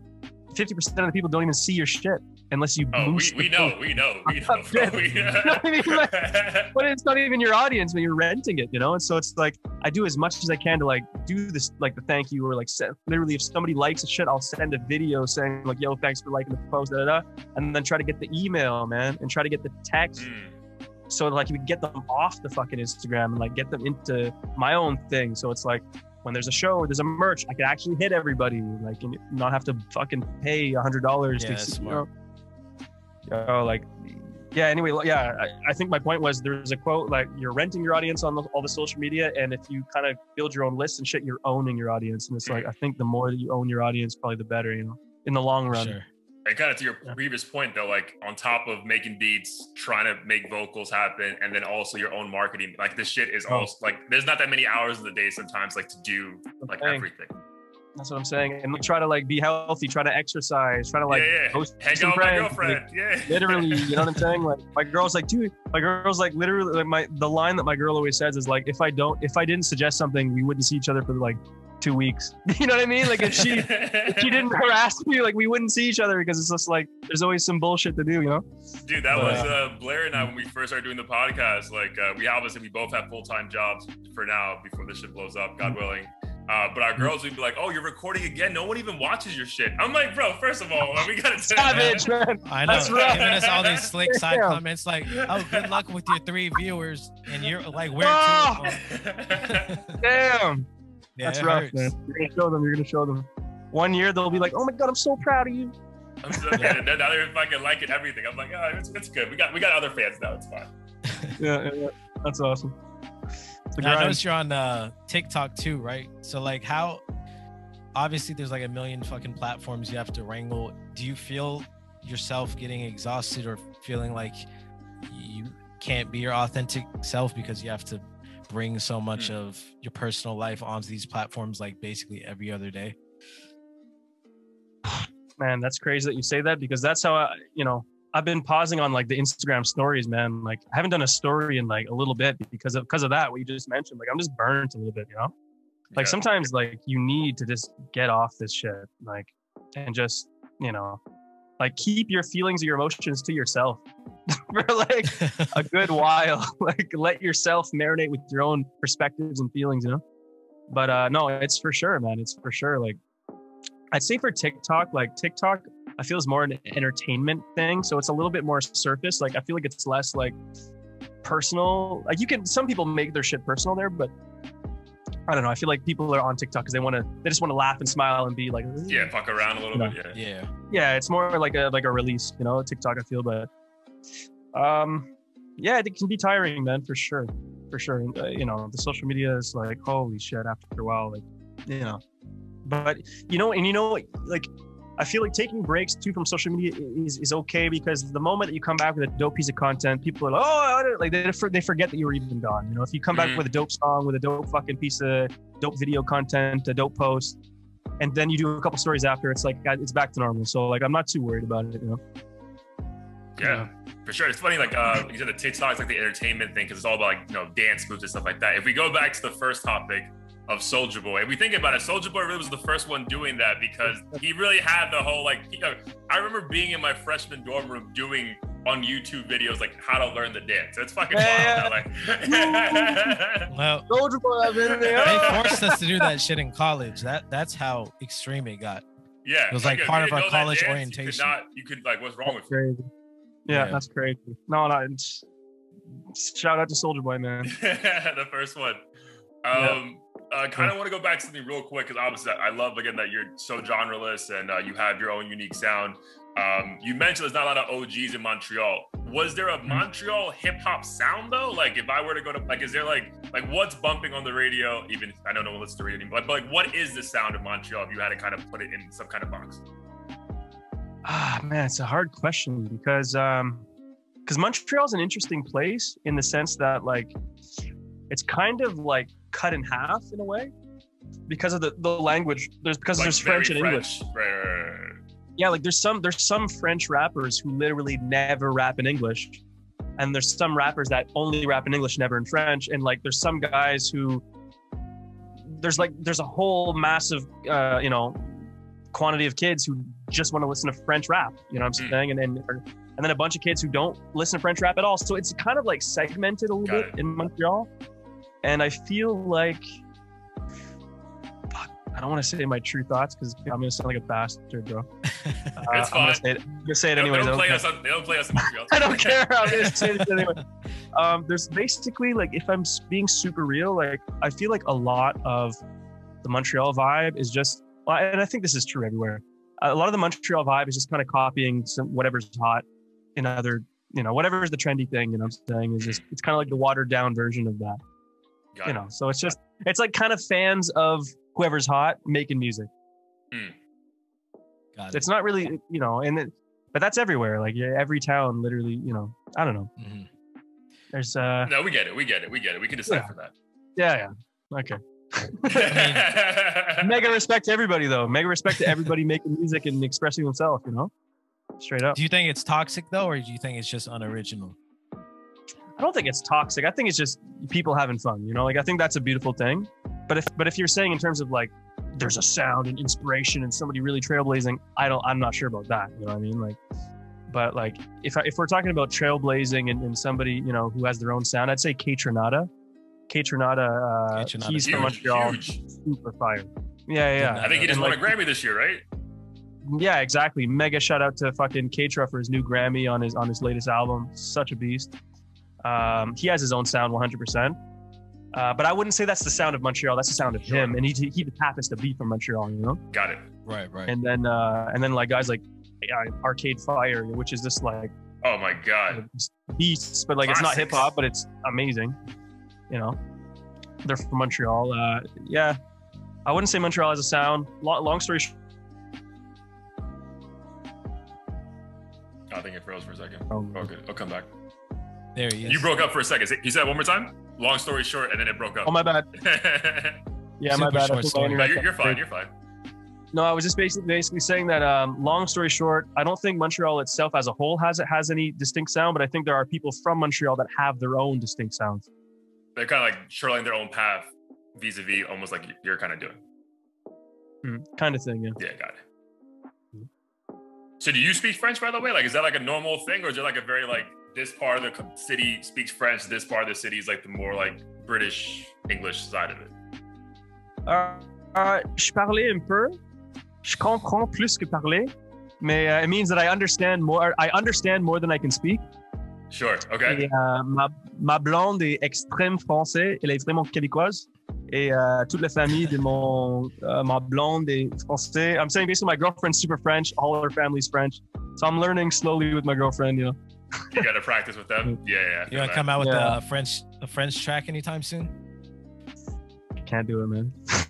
50% of the people don't even see your shit unless you boost. We know. You know what I mean? Like, but it's not even your audience, but you're renting it, you know. And so it's like I do as much as I can to like do this, like the thank you, or like literally if somebody likes a shit, I'll send a video saying like, yo, thanks for liking the post, and then try to get the email, man, and try to get the text. So like you would get them off the fucking Instagram and like get them into my own thing. So it's like when there's a show or there's a merch, I can actually hit everybody, like, and not have to fucking pay $100 to, you know, like, yeah. Anyway, yeah, I think my point was there's a quote like you're renting your audience on all the social media, and if you kind of build your own list and shit, you're owning your audience. And it's like, I think the more that you own your audience, probably the better, you know, in the long run. Sure. And kind of to your previous point, though, like on top of making beats, trying to make vocals happen, and then also your own marketing, like this shit is also like there's not that many hours in the day sometimes, like to do like everything. That's what I'm saying. And we try to like be healthy, try to exercise, try to like hang out with my girlfriend. Like, literally, you know what I'm saying? Like my girl's like, dude, literally, like the line that my girl always says is like, if I didn't suggest something, we wouldn't see each other for like 2 weeks. You know what I mean? Like if she didn't harass me, like we wouldn't see each other, because it's just like there's always some bullshit to do, you know? Dude, that was Blair and I when we first started doing the podcast. Like we both have full-time jobs for now before this shit blows up, God willing. But our girls would be like, "Oh, you're recording again? No one even watches your shit." I'm like, "Bro, first of all, we gotta savage, man." I know, giving us all these slick side comments like, "Oh, good luck with your 3 viewers," and you're like, "Where to?" Damn. Yeah, that's rough, man. You're gonna show them. 1 year they'll be like, "Oh my god, I'm so proud of you." I'm so good. And then now they're fucking liking everything. I'm like, "Oh, it's good. We got other fans now. It's fine." Yeah. That's awesome. Now, I noticed you're on TikTok too, right? So like how, obviously there's like a million fucking platforms you have to wrangle. Do you feel yourself getting exhausted or feeling like you can't be your authentic self because you have to bring so much of your personal life onto these platforms like basically every other day? Man, that's crazy that you say that, because that's how I've been pausing on like the Instagram stories, man. Like I haven't done a story in like a little bit because of that, what you just mentioned. Like I'm just burnt a little bit, like sometimes like you need to just get off this shit, like, and just, like keep your feelings or your emotions to yourself for like a good while. Like let yourself marinate with your own perspectives and feelings, But no, it's for sure, man. It's for sure. Like I'd say for TikTok, I feel is more an entertainment thing. So it's a little bit more surface. Like I feel like it's less like personal. Like some people make their shit personal there, but I don't know. I feel like people are on TikTok because they just want to laugh and smile and be like, fuck around a little bit. Yeah. It's more like a release, TikTok, I feel, but it can be tiring, man, for sure. And, the social media is like, holy shit, after a while, like, but like, I feel like taking breaks too from social media is okay, because the moment that you come back with a dope piece of content, people are like, they forget that you were even gone. If you come back with a dope song, with a dope fucking piece of dope video content, a dope post, and then you do a couple stories after, it's like, it's back to normal. So like, I'm not too worried about it, Yeah, for sure. It's funny, like you said, the TikTok is like the entertainment thing because it's all about like dance moves and stuff like that. If we go back to the first topic of Soulja Boy, if we think about it, Soulja Boy really was the first one doing that, because he really had the whole like. I remember being in my freshman dorm room doing on YouTube videos like how to learn the dance. It's fucking wild. Like, well, Soulja Boy, they forced us to do that shit in college. That's how extreme it got. Yeah, it was like part of our college orientation. You could like, what's wrong with you? Yeah, that's crazy. No, shout out to Soulja Boy, man. The first one. I kind of want to go back to something real quick, because obviously I love again that you're so genreless and you have your own unique sound. You mentioned there's not a lot of OGs in Montreal. Was there a Montreal hip hop sound though? Like if I were to go to is there like what's bumping on the radio? Even I don't know what's the radio anymore. But like what is the sound of Montreal if you had to kind of put it in some kind of box? Man, it's a hard question because Montreal's an interesting place in the sense that like it's kind of like cut in half in a way because of the language. There's French and English. Right. Yeah, like there's some French rappers who literally never rap in English, and there's some rappers that only rap in English, never in French, and like there's some guys who there's a whole massive quantity of kids who just want to listen to French rap, you know what I'm saying? And then a bunch of kids who don't listen to French rap at all. So it's kind of like segmented a little bit in Montreal. And I feel like, I don't want to say my true thoughts because I'm going to sound like a bastard, bro. It's fine. I'm going to say it anyway. They don't play us in Montreal. I don't care. I'm going to say it anyway. There's basically, like, if I'm being super real, like, I feel like a lot of the Montreal vibe is just, and I think this is true everywhere. A lot of the Montreal vibe is just kind of copying whatever's hot in other, whatever is the trendy thing, I'm saying, is just, it's kind of like the watered down version of that. So it's just, it's like kind of fans of whoever's hot making music. It's not really, but that's everywhere. Like every town, literally, I don't know. Mm-hmm. There's no, we get it. We can decide for that. Yeah. Okay. Mega respect to everybody, though. Mega respect to everybody making music and expressing themselves. Straight up. Do you think it's toxic though, or do you think it's just unoriginal? I don't think it's toxic. I think it's just people having fun. Like I think that's a beautiful thing. But if you're saying in terms of like there's a sound and inspiration and somebody really trailblazing, I'm not sure about that. You know what I mean? Like, but like if we're talking about trailblazing and somebody who has their own sound, I'd say Kaytranada. He's from Montreal. Super fire. Yeah. I think he just won a Grammy this year, right? Yeah, exactly. Mega shout out to fucking Kaytra for his new Grammy on his latest album. Such a beast. He has his own sound 100%. But I wouldn't say that's the sound of Montreal. That's the sound of him, and he just happens to be from Montreal. Got it. Right. And then like guys like Arcade Fire, which is just like, oh my god, beasts. But like Classics. It's not hip hop, but it's amazing. They're from Montreal. Yeah, I wouldn't say Montreal has a sound. Long story short, I think it froze for a second. Oh, okay, I'll come back. There he is. You broke up for a second. You said it one more time? Long story short, and then it broke up. Oh, my bad. Yeah, Super my bad. short story. No, you're fine. You're fine. No, I was just basically saying that. Long story short, I don't think Montreal itself as a whole has any distinct sound, but I think there are people from Montreal that have their own distinct sounds. They're kind of like charting their own path, vis-a-vis, almost like you're kind of doing. Kind of thing, yeah. Yeah, got it. So, do you speak French, by the way? Like, is that like a normal thing, or is it like a very like this part of the city speaks French, this part of the city is like the more like British English side of it? Je parlais un peu. Je comprends plus que parler, mais it means that I understand more. I understand more than I can speak. Sure. Okay. Et, ma blonde est extrême français. Elle est vraiment québécoise. Et toute la famille de ma blonde est français. I'm saying basically my girlfriend's super French. All her family's French. So I'm learning slowly with my girlfriend, you know. You got to practice with them. Yeah. You want to come out with a French track anytime soon? Can't do it, man. Just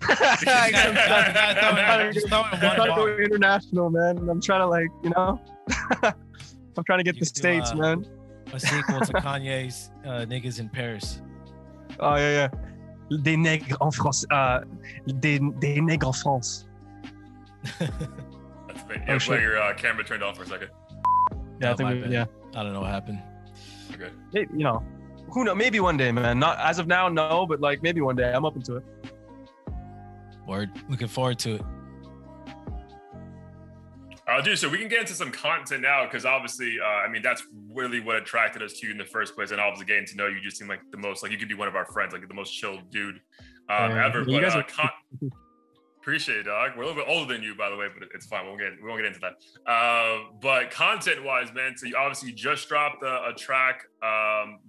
throw it I'm trying to go international, man. I'm trying to like, you know, I'm trying to get the States, man. A sequel to Kanye's Niggas in Paris. Oh, yeah. Des nègres en France. Des nègres en France. That's great. Yeah, play your camera turned off for a second. Yeah, I think yeah. I don't know what happened. Okay. Maybe, you know, who knows? Maybe one day, man. Not as of now, no, but like maybe one day. I'm open to it. Word. Looking forward to it. Dude, so we can get into some content now, because obviously, I mean, that's really what attracted us to you in the first place. And obviously, getting to know you just seem like the most, like you could be one of our friends, like the most chill dude ever. But appreciate it, dog. We're a little bit older than you, by the way, but it's fine. We won't get into that. But content-wise, man, so you obviously just dropped a track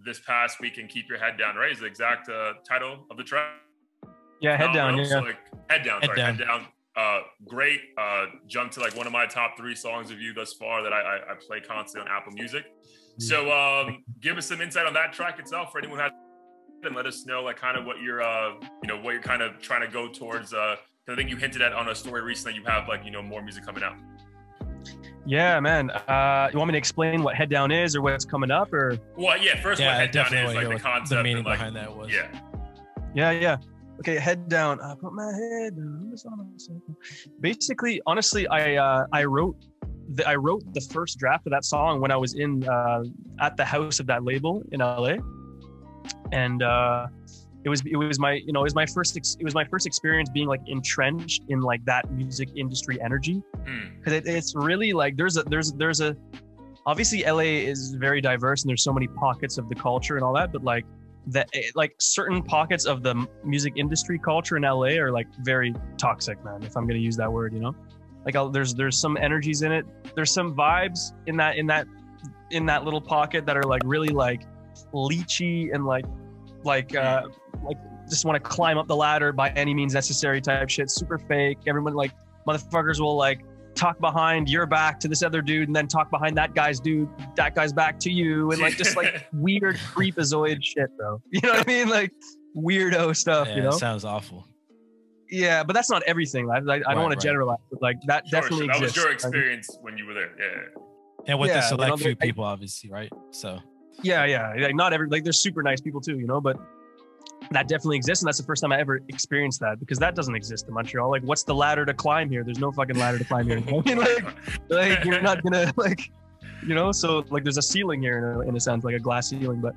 this past week, and Keep Your Head Down, right? Is the exact title of the track? Yeah, Head Down. Yeah. So like, Head Down. Great. Jumped to like one of my top 3 songs of you thus far that I play constantly on Apple Music. So give us some insight on that track itself for anyone who has, and let us know like kind of what you're what you're kind of trying to go towards. I think you hinted at on a story recently you have like more music coming out. Yeah, man. You want me to explain what Head Down is or what's coming up, or? Well, yeah. First, what Head Down is, like the concept, the meaning and, like, behind that was. Yeah. Okay, Head Down. I put my head down. Basically, honestly, I wrote the first draft of that song when I was in at the house of that label in LA, and it was my first experience being like entrenched in like that music industry energy, because it's really like there's a obviously LA is very diverse and there's so many pockets of the culture and all that, but like certain pockets of the music industry culture in LA are like very toxic, man, if I'm going to use that word, like there's some energies in it. There's some vibes in that little pocket that are like really like leechy and like just want to climb up the ladder by any means necessary type shit. Super fake. Everyone like motherfuckers will like talk behind your back to this other dude and then talk behind that guy's back to you, and like just like weird creepazoid shit, bro. You know what I mean? Like weirdo stuff. Yeah, it sounds awful. Yeah, but that's not everything. I don't want to generalize, but like that definitely that exists. was your experience when you were there. Yeah. And with the select few people, obviously, right? So yeah. Like not every, like there's super nice people too, but that definitely exists, and that's the first time I ever experienced that, because that doesn't exist in Montreal. Like, what's the ladder to climb here? There's no fucking ladder to climb here. I mean, like you're not gonna like, so like there's a ceiling here in a sense, like a glass ceiling. But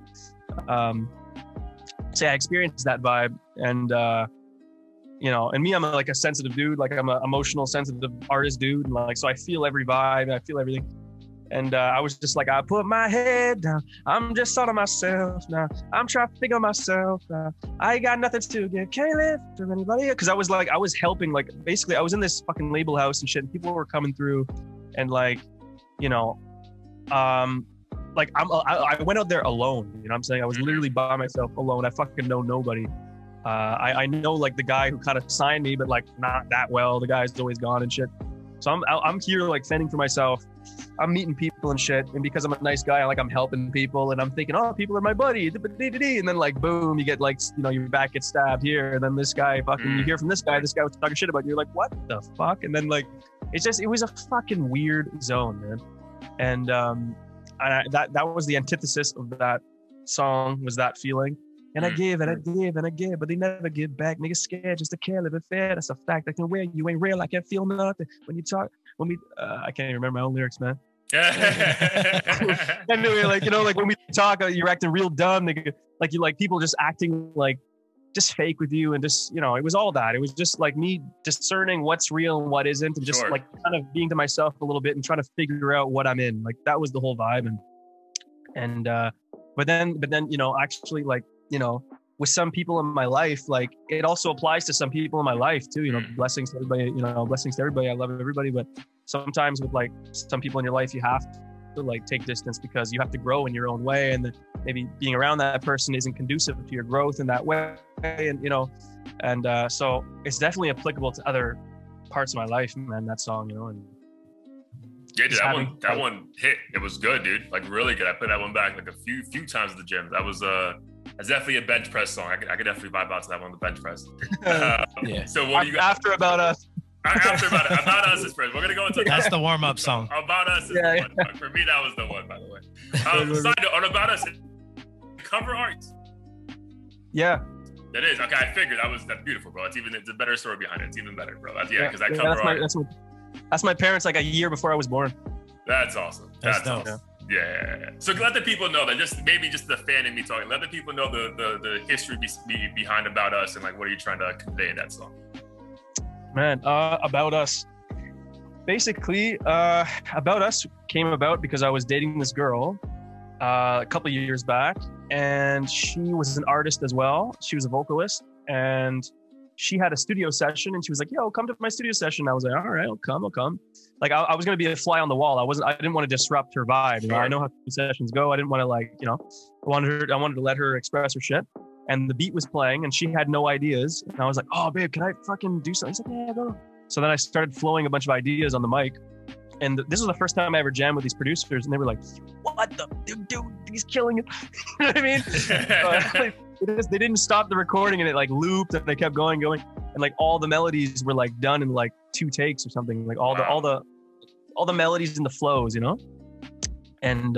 so yeah, I experienced that vibe, and and me, I'm like a sensitive dude. Like I'm an emotional, sensitive artist dude, and like so I feel every vibe, I feel everything. And I was just like, I put my head down. I'm just thought of myself now. I'm trying to figure myself out. I ain't got nothing to give. Can't live for anybody. Because I was helping, like, basically, I was in this fucking label house and shit. And people were coming through, and like, like I went out there alone. You know what I'm saying? I was literally by myself alone. I fucking know nobody. I know like the guy who kind of signed me, but like not that well. The guy's always gone and shit. So I'm here like fending for myself. I'm meeting people and shit, and because I'm a nice guy, I'm helping people, and I'm thinking, oh, people are my buddy, and then like boom, you get like your back gets stabbed here, and then this guy fucking you hear from this guy was talking shit about you. You're like, what the fuck? And then like it was a fucking weird zone, man. And that was the antithesis of that song, was that feeling. And I give and I give and I give, but they never give back. Niggas scared just to care, live it fair. That's a fact. I can wear you ain't real. I can't feel nothing when you talk. I can't even remember my own lyrics, man. Anyway, like, you know, like when we talk, you're acting real dumb, nigga. Like you, like people just acting like just fake with you, and just, you know, it was all that. It was just like me discerning what's real and what isn't, and just like kind of being to myself a little bit and trying to figure out what I'm in. Like that was the whole vibe. And but then, you know, actually, like, you know, with some people in my life, like it also applies to some people in my life too, you know, blessings to everybody, you know, blessings to everybody. I love everybody, but sometimes with like some people in your life, you have to like take distance because you have to grow in your own way, and maybe being around that person isn't conducive to your growth in that way. And, you know, and so it's definitely applicable to other parts of my life, man, that song, you know. And yeah, dude, that one hit. It was good, dude. Like really good. I put that one back like a few times at the gym. That's definitely a bench press song. I could definitely vibe out to that one, the bench press. Yeah. So what do you got? After About Us. After About Us is first. We're gonna go into that's the warm up song. About Us is the one. For me, that was the one, by the way. Side note on About Us, cover art. Yeah. That is okay. I figured that's beautiful, bro. It's a better story behind it. It's even better, bro. Because that cover art. That's my parents like a year before I was born. That's awesome. That's awesome. Yeah. So let the people know that, just the fan in me talking. Let the people know the history behind About Us, and like what are you trying to convey in that song? Man, About Us. Basically, About Us came about because I was dating this girl a couple of years back, and she was an artist as well. She was a vocalist, and she had a studio session, and she was like, "Yo, come to my studio session." I was like, "All right, I'll come." Like I was gonna be a fly on the wall. I didn't want to disrupt her vibe. You know? I know how sessions go. I didn't want to, like, you know, I wanted to let her express her shit. And the beat was playing, and she had no ideas. And I was like, "Oh, babe, can I fucking do something?" She's like, "Yeah, go." So then I started flowing a bunch of ideas on the mic. And this was the first time I ever jammed with these producers, and they were like, "What the dude? He's killing it." You know what I mean? They didn't stop the recording, and it like looped, and they kept going, and like all the melodies were like done in like 2 takes or something. Like all the melodies and the flows, you know. And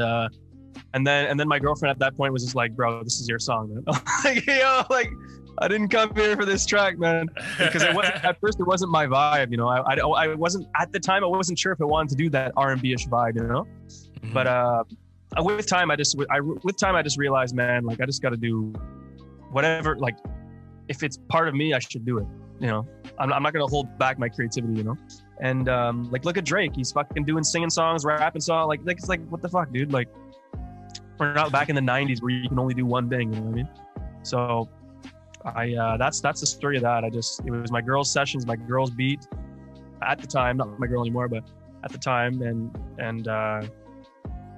then my girlfriend at that point was just like, "Bro, this is your song, man." Like, yo, like I didn't come here for this track, man, because at first it wasn't my vibe, you know. I wasn't at the time. I wasn't sure if I wanted to do that R&B-ish vibe, you know. Mm-hmm. But with time, I just realized, man, like I just got to do whatever. Like if it's part of me, I should do it. You know, I'm not gonna hold back my creativity, you know. And like look at Drake. He's fucking singing songs, rapping songs. Like it's like, what the fuck, dude? Like we're not back in the 90s where you can only do one thing. You know what I mean? So that's the story of that. It was my girls' sessions, my girls' beat at the time, not my girl anymore, but at the time, and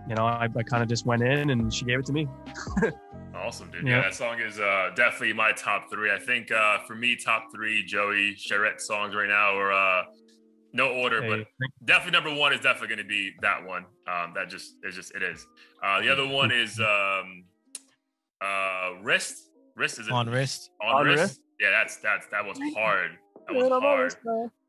you know, I kind of just went in and she gave it to me. Awesome, dude. Yeah, that song is definitely my top 3. I think for me, top 3 Joey Sherrett songs right now, or no order, but definitely number 1 is definitely going to be that one. It is. The other one is Wrist. Wrist, is it? On Wrist. On Wrist. Yeah, that was hard. That was hard.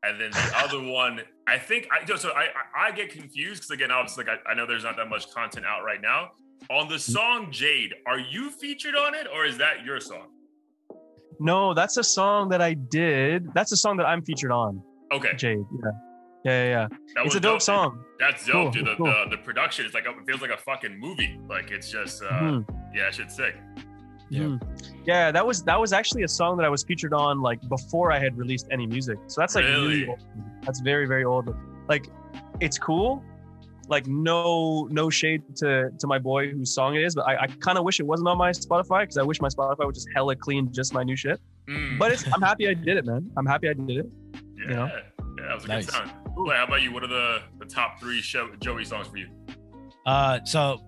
And then the other one, I think I get confused because, again, obviously, like I know there's not that much content out right now. On the song Jade, are you featured on it, or is that your song? No, that's a song that I did. That's a song that I'm featured on. Okay. Jade. Yeah. It's a dope song. That's dope, dude. Cool. The production is like, it feels like a fucking movie. Like it's just yeah, shit's sick. Yeah. Yeah, that was actually a song that I was featured on like before I had released any music. So that's like really old. That's very, very old. Like it's cool. Like no shade to my boy whose song it is, but I kind of wish it wasn't on my Spotify, because I wish my Spotify would just hella clean just my new shit. But I'm happy I did it, man. I'm happy I did it. Yeah, you know? Yeah, that was a good time. Wait, how about you? What are the top 3 Joey songs for you? So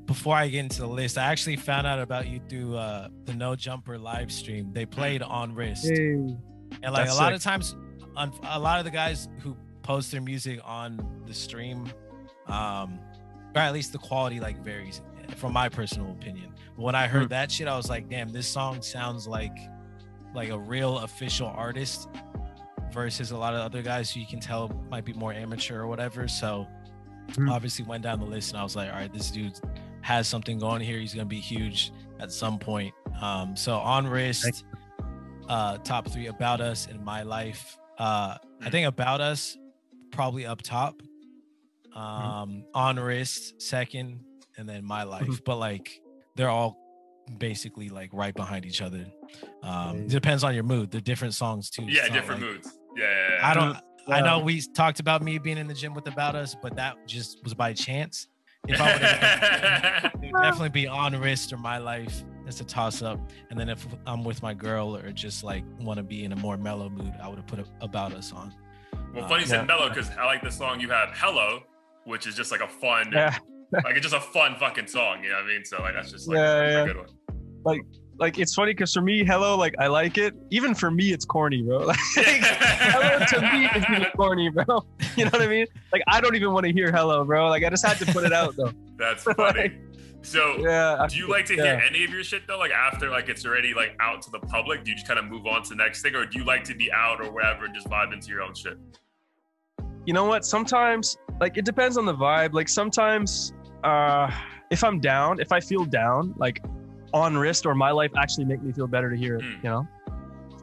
before I get into the list, I actually found out about you through the No Jumper live stream. They played On Wrist. Hey, and like a lot of times, a lot of the guys who post their music on the stream, or at least the quality like varies from my personal opinion. But when I heard that shit, I was like, damn, this song sounds like a real official artist versus a lot of other guys who you can tell might be more amateur or whatever. So obviously went down the list, and I was like, all right, this dude has something going here. He's gonna be huge at some point. So on wrist, top 3, About Us and My Life. I think About Us probably up top. On wrist second, and then My Life. But like they're all basically like right behind each other. It depends on your mood. They're different songs too. Yeah, different moods. Yeah. I know we talked about me being in the gym with About Us, but that just was by chance. If I would have, it would definitely be On Wrist or My Life. It's a toss up. And then if I'm with my girl or just like want to be in a more mellow mood, I would have put About Us on. Well, funny you said mellow, because I like the song you have, Hello, which is just like a fun, like it's just a fun fucking song. You know what I mean? So like that's just like a good one. Like it's funny because for me, Hello, like I like it. Even for me, it's corny, bro. Like, Hello to me is really corny, bro. You know what I mean? Like I don't even want to hear Hello, bro. Like I just had to put it out though. That's funny. So do you like to hear any of your shit though? Like after like it's already like out to the public, do you just kind of move on to the next thing, or do you like to be out or wherever and just vibe into your own shit? You know what? Sometimes like it depends on the vibe. Like sometimes if I'm down, if I feel down, like On Wrist or My Life actually make me feel better to hear it, you know?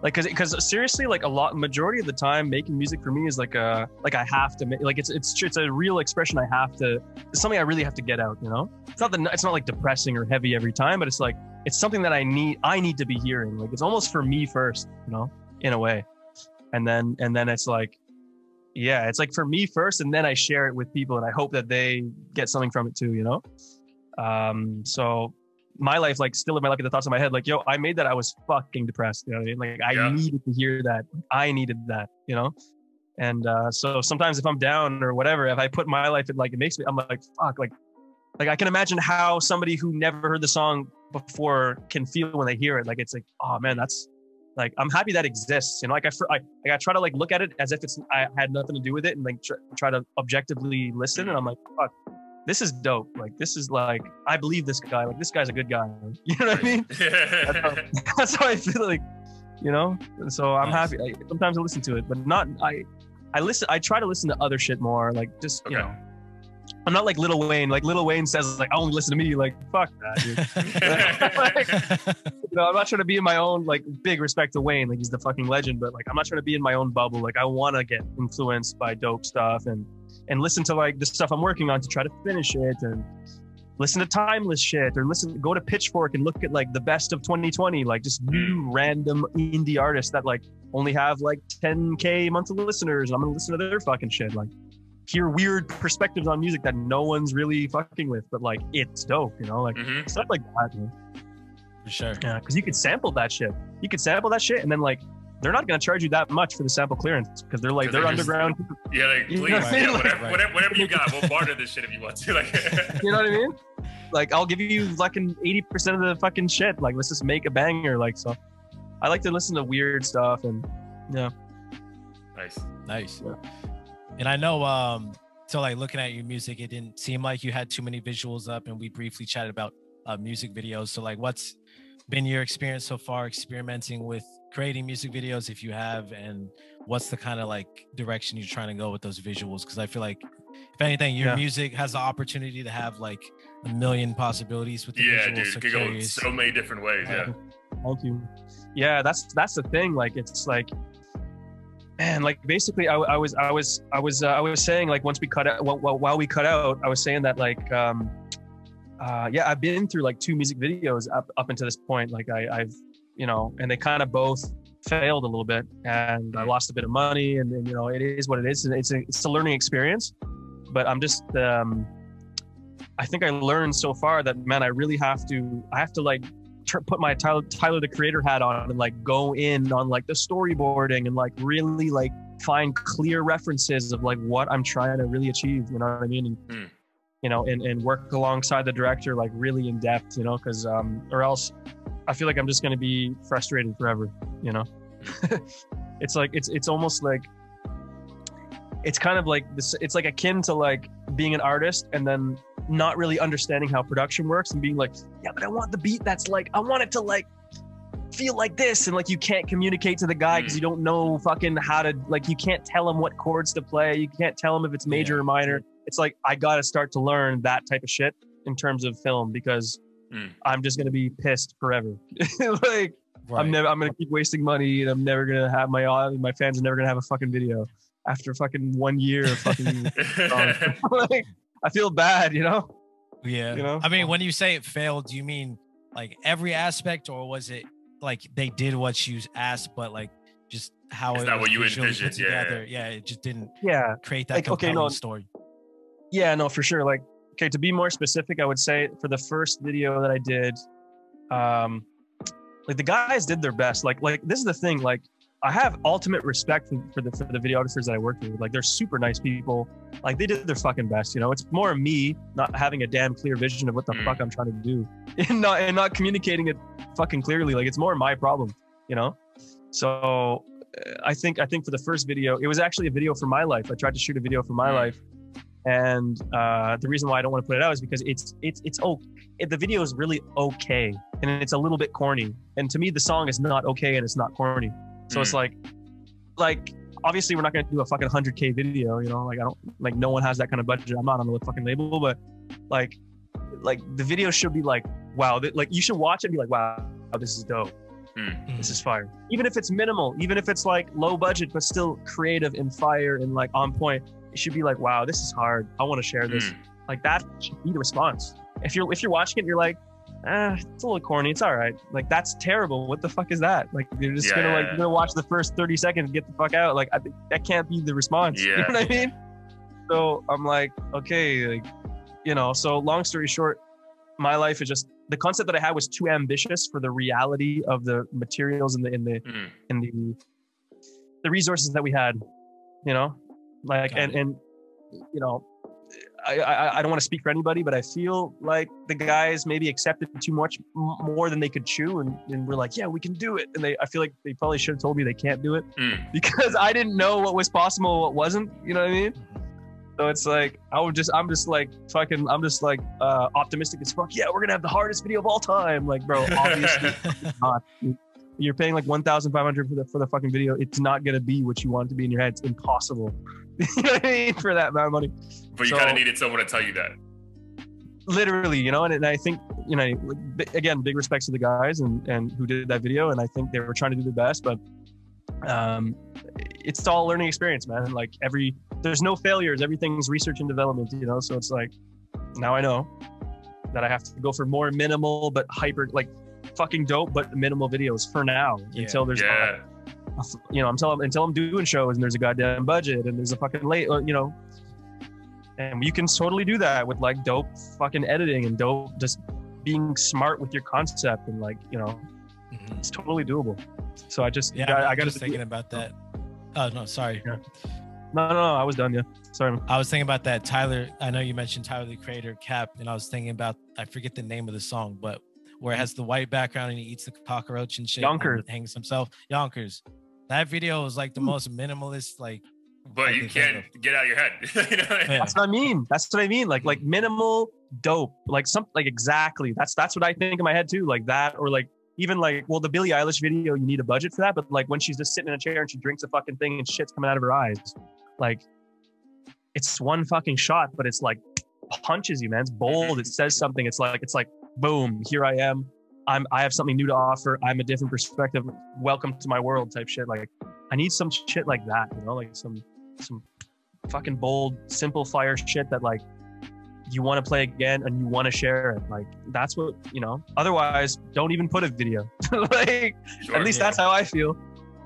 Like because seriously, like majority of the time making music for me is like I have to make, like it's a real expression. It's something I really have to get out, you know? It's not like depressing or heavy every time, but it's like it's something that I need to be hearing. Like it's almost for me first, you know, in a way. And then it's like, yeah, it's like for me first, and then I share it with people and I hope that they get something from it too, you know? So My Life, like still in my life at the thoughts of my head, like, yo, I made that. I was fucking depressed. You know what I mean? Like I needed to hear that. I needed that, you know? And so sometimes if I'm down or whatever, if I put My Life, it makes me, I'm like, fuck, like I can imagine how somebody who never heard the song before can feel when they hear it. Like, it's like, oh man, that's like, I'm happy that exists. You know, like I try to like look at it as if I had nothing to do with it, and like try to objectively listen. And I'm like, fuck, this is dope. Like, this is like, I believe this guy. Like, this guy's a good guy. You know what I mean? That's how I feel, like, you know? And so I'm happy. Sometimes I listen to it, but not, I try to listen to other shit more. Like, just, you know, I'm not like Lil Wayne. Like, Lil Wayne says, like, I only listen to me. Like, fuck that, dude. Like, you know, I'm not trying to be in my own, like, big respect to Wayne. Like, he's the fucking legend, but like, I'm not trying to be in my own bubble. Like, I want to get influenced by dope stuff and listen to like the stuff I'm working on to try to finish it, and listen to timeless shit, or go to Pitchfork and look at like the best of 2020, like just new random indie artists that like only have like 10K monthly listeners. I'm gonna listen to their fucking shit, like hear weird perspectives on music that no one's really fucking with, but like it's dope, you know, like stuff like that, man. For sure. Yeah, because you could sample that shit. And then like they're not going to charge you that much for the sample clearance, because they're like, they're underground. Yeah, like, please, whatever you got, we'll barter this shit if you want to. Like, you know what I mean? Like, I'll give you fucking 80% of the fucking shit. Like, let's just make a banger. Like, so I like to listen to weird stuff, and yeah. Nice. Yeah. And I know, so like looking at your music, it didn't seem like you had too many visuals up, and we briefly chatted about music videos. So like, what's been your experience so far experimenting with creating music videos, if you have, and what's the kind of like direction you're trying to go with those visuals? Because I feel like, if anything, your music has the opportunity to have like a million possibilities with the visuals. Dude, so it could go so many different ways. Thank you. Yeah, that's the thing. Like, it's like, man, like basically I was saying, like, once we cut out, while we cut out, I was saying that like I've been through like 2 music videos up until this point. Like I've you know, and they kind of both failed a little bit, and I lost a bit of money, and you know, it is what it is. And it's a learning experience, but I'm just I think I learned so far that, man, I have to like put my Tyler the Creator hat on and like go in on like the storyboarding and like really like find clear references of like what I'm trying to really achieve, you know what I mean? And you know, and work alongside the director like really in depth, you know, because or else I feel like I'm just going to be frustrated forever, you know? It's like, it's almost like, it's kind of like this, it's like akin to like being an artist and then not really understanding how production works and being like, yeah, but I want the beat that's like, I want it to like feel like this. And like, you can't communicate to the guy because you don't know fucking how to, like, you can't tell him what chords to play. You can't tell him if it's major or minor. it's like I gotta start to learn that type of shit in terms of film, because I'm just gonna be pissed forever. Like I'm gonna keep wasting money, and I'm never gonna have my fans are never gonna have a fucking video after fucking 1 year of fucking like, I feel bad, you know? Yeah. You know? I mean, when you say it failed, do you mean like every aspect, or was it like they did what you asked, but like just how it was what you visually envisioned? put together? Yeah, it just didn't create that like, compelling story. Yeah, no, for sure. Like, okay, to be more specific, I would say for the first video that I did, like the guys did their best. Like this is the thing. Like, I have ultimate respect for the videographers that I work with. Like, they're super nice people. Like, they did their fucking best. You know, it's more me not having a damn clear vision of what the fuck I'm trying to do, and not communicating it fucking clearly. Like, it's more my problem. You know, so I think for the first video, it was actually a video for my life. I tried to shoot a video for my life. And the reason why I don't want to put it out is because the video is really okay, and it's a little bit corny. And to me, the song is not okay and it's not corny. So it's like obviously we're not gonna do a fucking 100K video, you know. Like, I don't, like, no one has that kind of budget. I'm not on the fucking label, but like the video should be like, wow, like you should watch it and be like, wow, this is dope. This is fire. Even if it's minimal, even if it's like low budget, but still creative and fire and like on point. It should be like, wow, this is hard. I want to share this. Like, that should be the response. If you're watching it, you're like, it's a little corny. It's all right. Like, that's terrible. What the fuck is that? Like, you're just you're gonna watch the first 30 seconds and get the fuck out. Like, that can't be the response. You know what I mean? So I'm like, okay, like, you know. So long story short, my life is just, the concept that I had was too ambitious for the reality of the materials and the resources that we had. You know. Like, and you know, I don't want to speak for anybody, but I feel like the guys maybe accepted too much more than they could chew, and we're like, yeah, we can do it. And I feel like they probably should have told me they can't do it because I didn't know what was possible, what wasn't. You know what I mean? So it's like I'm just optimistic as fuck. Yeah, we're gonna have the hardest video of all time. Like, bro, obviously it's not. You're paying like $1,500 for the fucking video. It's not gonna be what you want it to be in your head. It's impossible. You know what I mean? For that amount of money. But you kind of needed someone to tell you that. Literally, you know, and I think, you know, again, big respects to the guys and who did that video, and I think they were trying to do their best, but it's all learning experience, man. Like, there's no failures. Everything's research and development, you know. So it's like, now I know that I have to go for more minimal but hyper, like, fucking dope but minimal videos for now until there's you know, until I'm doing shows and there's a goddamn budget and there's a fucking you know, and you can totally do that with like dope fucking editing and dope just being smart with your concept, and like, you know, it's totally doable. So I just I got just thinking about that. Oh no, sorry. No, I was done. Yeah, sorry. I was thinking about that Tyler. I know you mentioned Tyler the Creator, Cap, and I was thinking about, I forget the name of the song, but where it has the white background and he eats the cockroach and shit. Yonkers. And hangs himself. Yonkers. That video was like the most minimalist, like. But you can't get out of your head. You know what I mean? That's what I mean. Like minimal dope. Like exactly. That's what I think in my head too. Like that, or like even like, well, the Billie Eilish video, you need a budget for that. But like when she's just sitting in a chair and she drinks a fucking thing and shit's coming out of her eyes, like it's one fucking shot, but it's like punches you, man. It's bold. It says something. It's like boom, here I am. I have something new to offer. I'm a different perspective. Welcome to my world type shit. Like, I need some shit like that, you know, like some fucking bold, simple fire shit that like you want to play again and you want to share it. Like, that's what, you know, otherwise don't even put a video. Like, at least that's how I feel.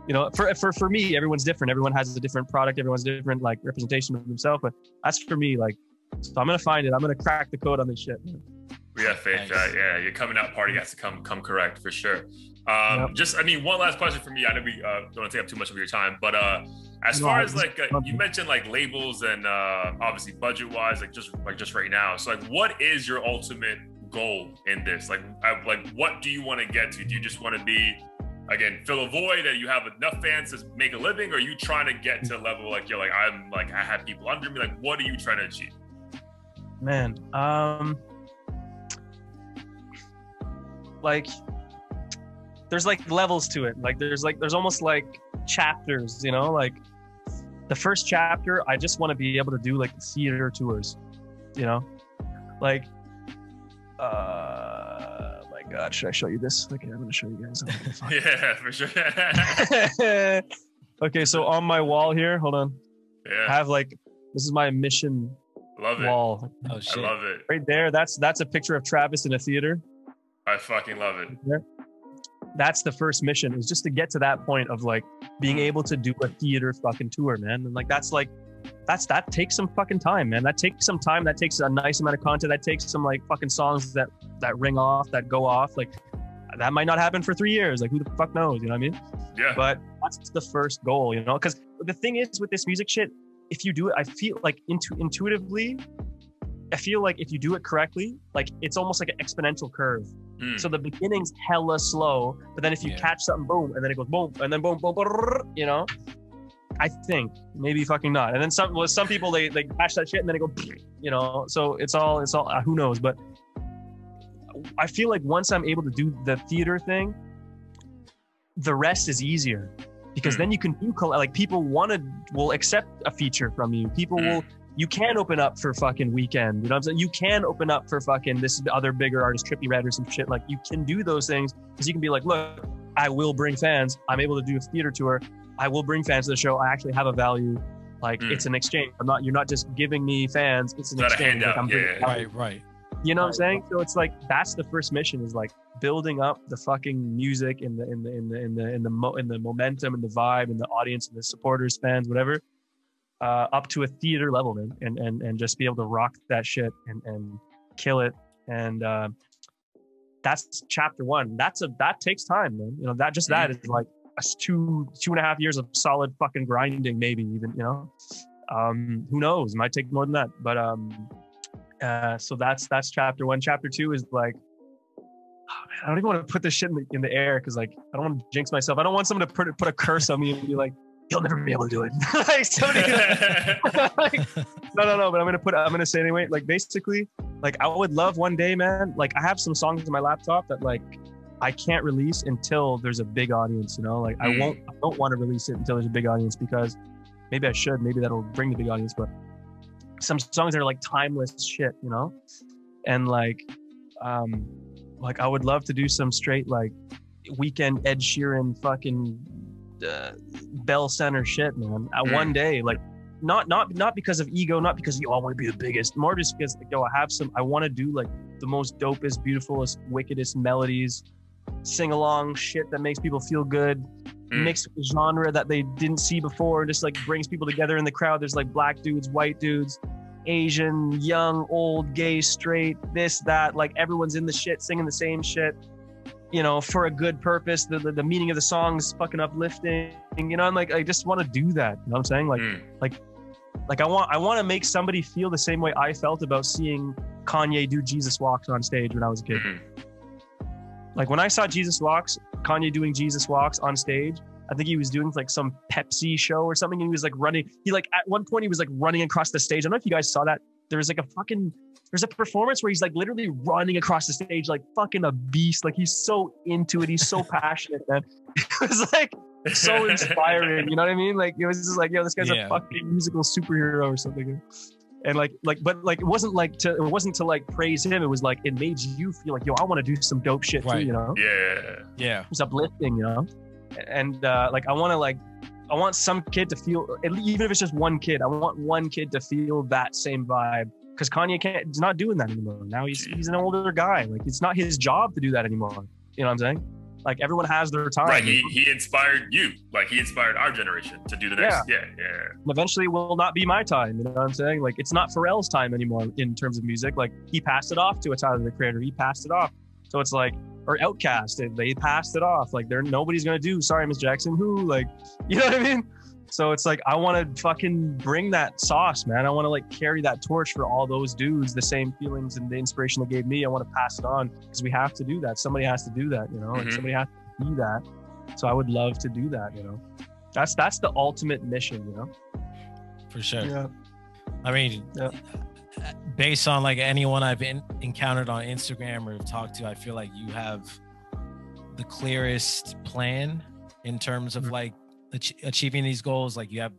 You know, for me, everyone's different. Everyone has a different product. Everyone's different, like, representation of themselves. But that's for me, like, so I'm going to find it. I'm going to crack the code on this shit. We got faith. Nice. Yeah, your coming out party has to come correct for sure. Just, I mean, one last question for me. I know we don't want to take up too much of your time, but as far as like you mentioned like labels and obviously budget wise, like just right now. So like, what is your ultimate goal in this? Like what do you want to get to? Do you just want to be, again, fill a void that you have enough fans to make a living, or are you trying to get to a level like you're like, I have people under me? Like, what are you trying to achieve? Man, like there's like levels to it. Like there's almost like chapters, you know, like the first chapter, I just want to be able to do like theater tours, you know, like, my God, should I show you this? Okay, I'm gonna show you guys. Yeah, for sure. Okay, so on my wall here, hold on. Yeah. I have like, this is my mission Love it. wall. Oh shit. I love it. Right there, that's a picture of Travis in a theater. I fucking love it. That's the first mission, is just to get to that point of like being able to do a theater fucking tour, man. And like that takes some fucking time, man. That takes some time. That takes a nice amount of content. That takes some like fucking songs that ring off, that go off. Like that might not happen for 3 years. Like who the fuck knows? You know what I mean? Yeah. But that's the first goal, you know? Because the thing is with this music shit, if you do it, I feel like intuitively, I feel like if you do it correctly, like it's almost like an exponential curve. So the beginning's hella slow, but then if you catch something, boom, and then it goes boom, and then boom, boom, boom, you know? I think, maybe fucking not. And then some people, they catch that shit and then it go, you know? So it's all, who knows? But I feel like once I'm able to do the theater thing, the rest is easier. Because then you can do, like people will accept a feature from you. People will, you can open up for fucking Weekend. You know what I'm saying? You can open up for fucking this other bigger artist, Trippie Redd or some shit. Like you can do those things because you can be like, look, I will bring fans. I'm able to do a theater tour. I will bring fans to the show. I actually have a value. Like it's an exchange. You're not just giving me fans. It's an exchange. Like, Right. You know what I'm saying? So it's like, that's the first mission, is like building up the fucking music in the momentum and the vibe and the audience and the supporters, fans, whatever. Up to a theater level, man, and just be able to rock that shit and kill it. And that's chapter one. That takes time, man. You know, that is like a 2.5 years of solid fucking grinding, maybe even, you know. Who knows? It might take more than that. But so that's chapter one. Chapter two is like, oh man, I don't even want to put this shit in the air because like I don't want to jinx myself. I don't want someone to put a curse on me and be like, you'll never be able to do it. Like somebody, like, no, but I'm gonna say anyway. Like basically, like I would love one day, man. Like I have some songs on my laptop that like I can't release until there's a big audience. You know, like I don't want to release it until there's a big audience, because maybe I should. Maybe that'll bring the big audience. But some songs that are like timeless shit, you know, and like I would love to do some straight like Weekend Ed Sheeran fucking Bell Center shit, man. One day, like not because of ego, not because I want to be the biggest, more just because like, I want to do like the most dopest, beautifulest, wickedest melodies, sing along shit that makes people feel good, mixed with genre that they didn't see before, just like brings people together in the crowd. There's like black dudes, white dudes, Asian, young, old, gay, straight, this, that, like everyone's in the shit, singing the same shit, you know, for a good purpose. The meaning of the song is fucking uplifting, you know. I'm like, I just want to do that. You know what I'm saying? Like I want to make somebody feel the same way I felt about seeing Kanye do Jesus Walks on stage when I was a kid. Like when I saw Kanye doing Jesus Walks on stage, I think he was doing like some Pepsi show or something, and he was like running. At one point he was like running across the stage. I don't know if you guys saw that. There's a performance where he's like literally running across the stage like fucking a beast. Like he's so into it. He's so passionate, man. It was like so inspiring. You know what I mean? Like it was just like, yo, this guy's a fucking musical superhero or something. And but it wasn't to like praise him. It was like, it made you feel like, yo, I want to do some dope shit too, you know? Yeah. It's uplifting, you know? And like, I want some kid to feel, even if it's just one kid, I want one kid to feel that same vibe. Because Kanye he's not doing that anymore. Now he's an older guy. Like it's not his job to do that anymore. You know what I'm saying? Like everyone has their time. Right. He inspired you. Like he inspired our generation to do the next. Yeah. And eventually it will not be my time. You know what I'm saying? Like it's not Pharrell's time anymore in terms of music. Like he passed it off to a Tyler the Creator. He passed it off. So it's like, or Outkast, they passed it off. Like nobody's gonna do Sorry Miss Jackson, who, like, you know what I mean? So it's like, I want to fucking bring that sauce, man. I want to like carry that torch for all those dudes, the same feelings and the inspiration they gave me. I want to pass it on because we have to do that. Somebody has to do that, you know, and somebody has to do that. So I would love to do that, you know. That's the ultimate mission, you know. For sure. Yeah. I mean, based on like anyone I've encountered on Instagram or talked to, I feel like you have the clearest plan in terms of like achieving these goals. Like you have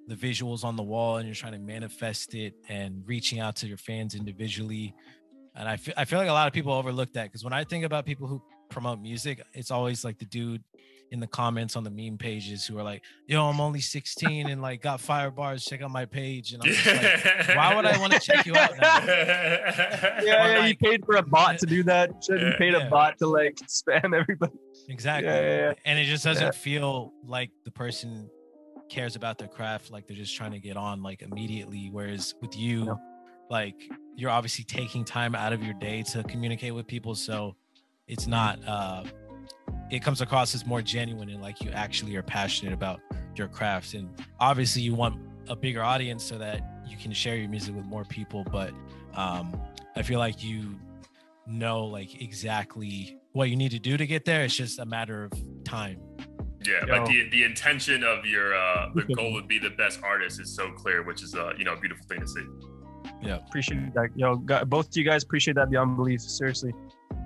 the visuals on the wall and you're trying to manifest it and reaching out to your fans individually. And I feel like a lot of people overlook that, because when I think about people who promote music, it's always like the dude in the comments on the meme pages who are like, yo, I'm only 16 and like got fire bars, check out my page. And I'm just like, why would I want to check you out now? Yeah, like, you paid for a bot to do that. You paid a bot to like spam everybody. Exactly. Yeah. And it just doesn't feel like the person cares about their craft, like they're just trying to get on like immediately. Whereas with you, like you're obviously taking time out of your day to communicate with people. So it's not, it comes across as more genuine and like you actually are passionate about your craft. And obviously you want a bigger audience so that you can share your music with more people. But I feel like you know like exactly what you need to do to get there. It's just a matter of time. Yeah, but the intention of your the goal would be the best artist is so clear, which is a beautiful thing to see. Yeah, appreciate that. Both of you guys appreciate that beyond belief. Seriously,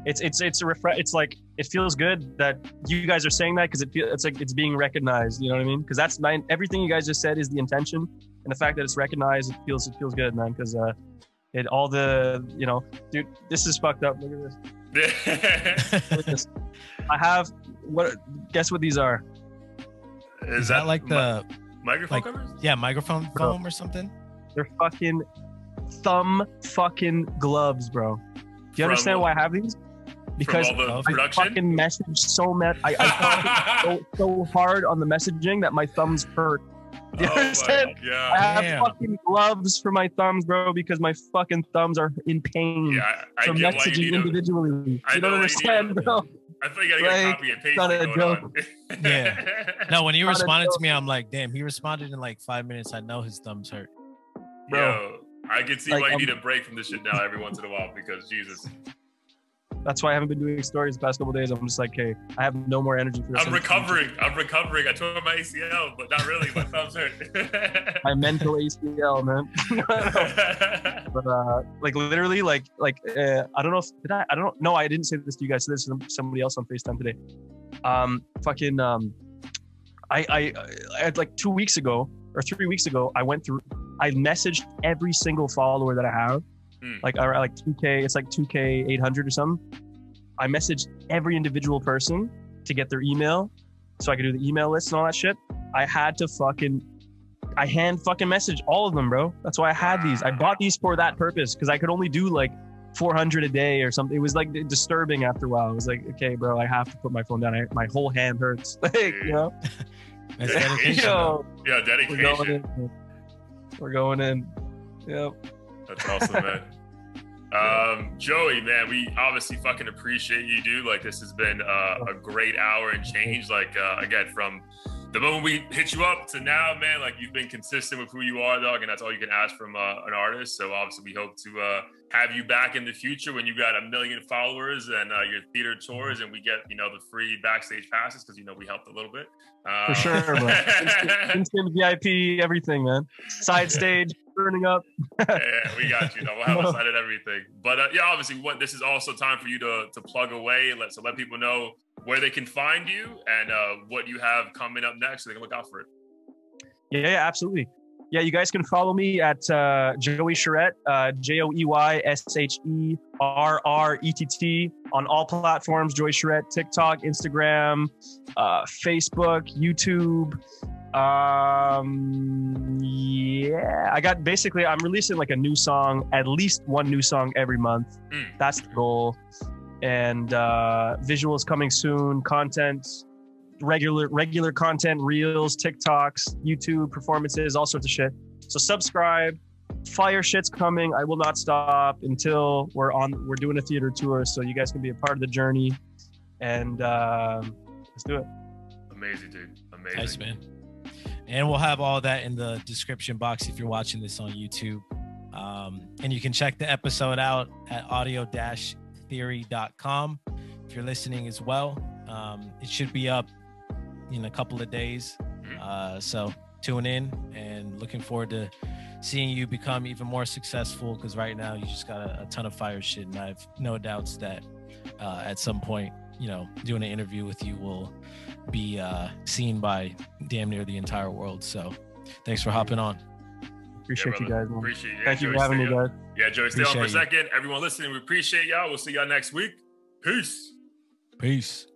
it's it's like it feels good that you guys are saying that, because it's like it's being recognized. You know what I mean? Because that's everything you guys just said is the intention, and the fact that it's recognized, it feels good, man. Because dude, this is fucked up. Look at this. Look at this. I have guess what these are? Is that like the microphone covers? Yeah, microphone foam or something. They're fucking thumb fucking gloves, bro. Do you understand why I have these? Because I fucking message so much. I so hard on the messaging that my thumbs hurt. Do you understand? I have fucking gloves for my thumbs, bro, because my fucking thumbs are in pain from messaging individually. You don't understand, bro. I thought you gotta get a copy and paste. Not a joke. Yeah. No, when you responded to me, I'm like, damn, he responded in like 5 minutes. I know his thumbs hurt. Bro. Yo, I can see why you need a break from this shit now every once in a while, because Jesus. That's why I haven't been doing stories the past couple of days. I'm just like, hey, I have no more energy for this. I'm recovering. I tore my ACL, but not really. My thumbs hurt. My mental ACL, man. But like literally, like I don't know if I don't know. I didn't say this to you guys. So this is somebody else on FaceTime today. I had like 2 weeks ago or 3 weeks ago, I messaged every single follower that I have. Like 2K, it's like 2K 800 or something. I messaged every individual person to get their email so I could do the email list and all that shit. I hand fucking message all of them, bro. That's why I had these. I bought these for that purpose, because I could only do like 400 a day or something. It was like disturbing after a while. I was like, okay, bro, I have to put my phone down. My whole hand hurts. Like, you know? That's dedication. Yeah, dedication. We're going in. Yep. That's awesome, man. Joey, man, we obviously fucking appreciate you, dude. Like, this has been a great hour and change. Like, again, from the moment we hit you up to now, man, like you've been consistent with who you are, dog, and that's all you can ask from an artist. So obviously we hope to have you back in the future when you got 1 million followers and your theater tours, and we get, the free backstage passes, because, we helped a little bit. For sure, bro. Instant VIP, everything, man. Side stage, turning up. Yeah, we got you. We'll have a side at everything. But obviously, this is also time for you to plug away and let people know where they can find you and what you have coming up next, so they can look out for it. Yeah, absolutely. Yeah, you guys can follow me at Joey Sherrett, JoeySherrett on all platforms. Joey Sherrett, TikTok, Instagram, Facebook, YouTube. I'm releasing like a new song, at least one new song every month. That's the goal. And visuals coming soon, content, regular content, reels, TikToks, YouTube performances, all sorts of shit. So subscribe. Fire shit's coming. I will not stop until we're doing a theater tour, so you guys can be a part of the journey. And let's do it. Amazing, dude. Amazing. Nice, man. And we'll have all that in the description box if you're watching this on YouTube. And you can check the episode out at audio-theory.com if you're listening as well. It should be up in a couple of days. So tune in, and looking forward to seeing you become even more successful, because right now you just got a ton of fire shit, and I have no doubts that at some point, doing an interview with you will be seen by damn near the entire world. So Thanks for hopping on. Appreciate you guys, man. Appreciate you. Thank you for having me, guys. Yeah, Joey, stay on for a Appreciate you. second. Everyone listening, we appreciate y'all. We'll see y'all next week. Peace. Peace.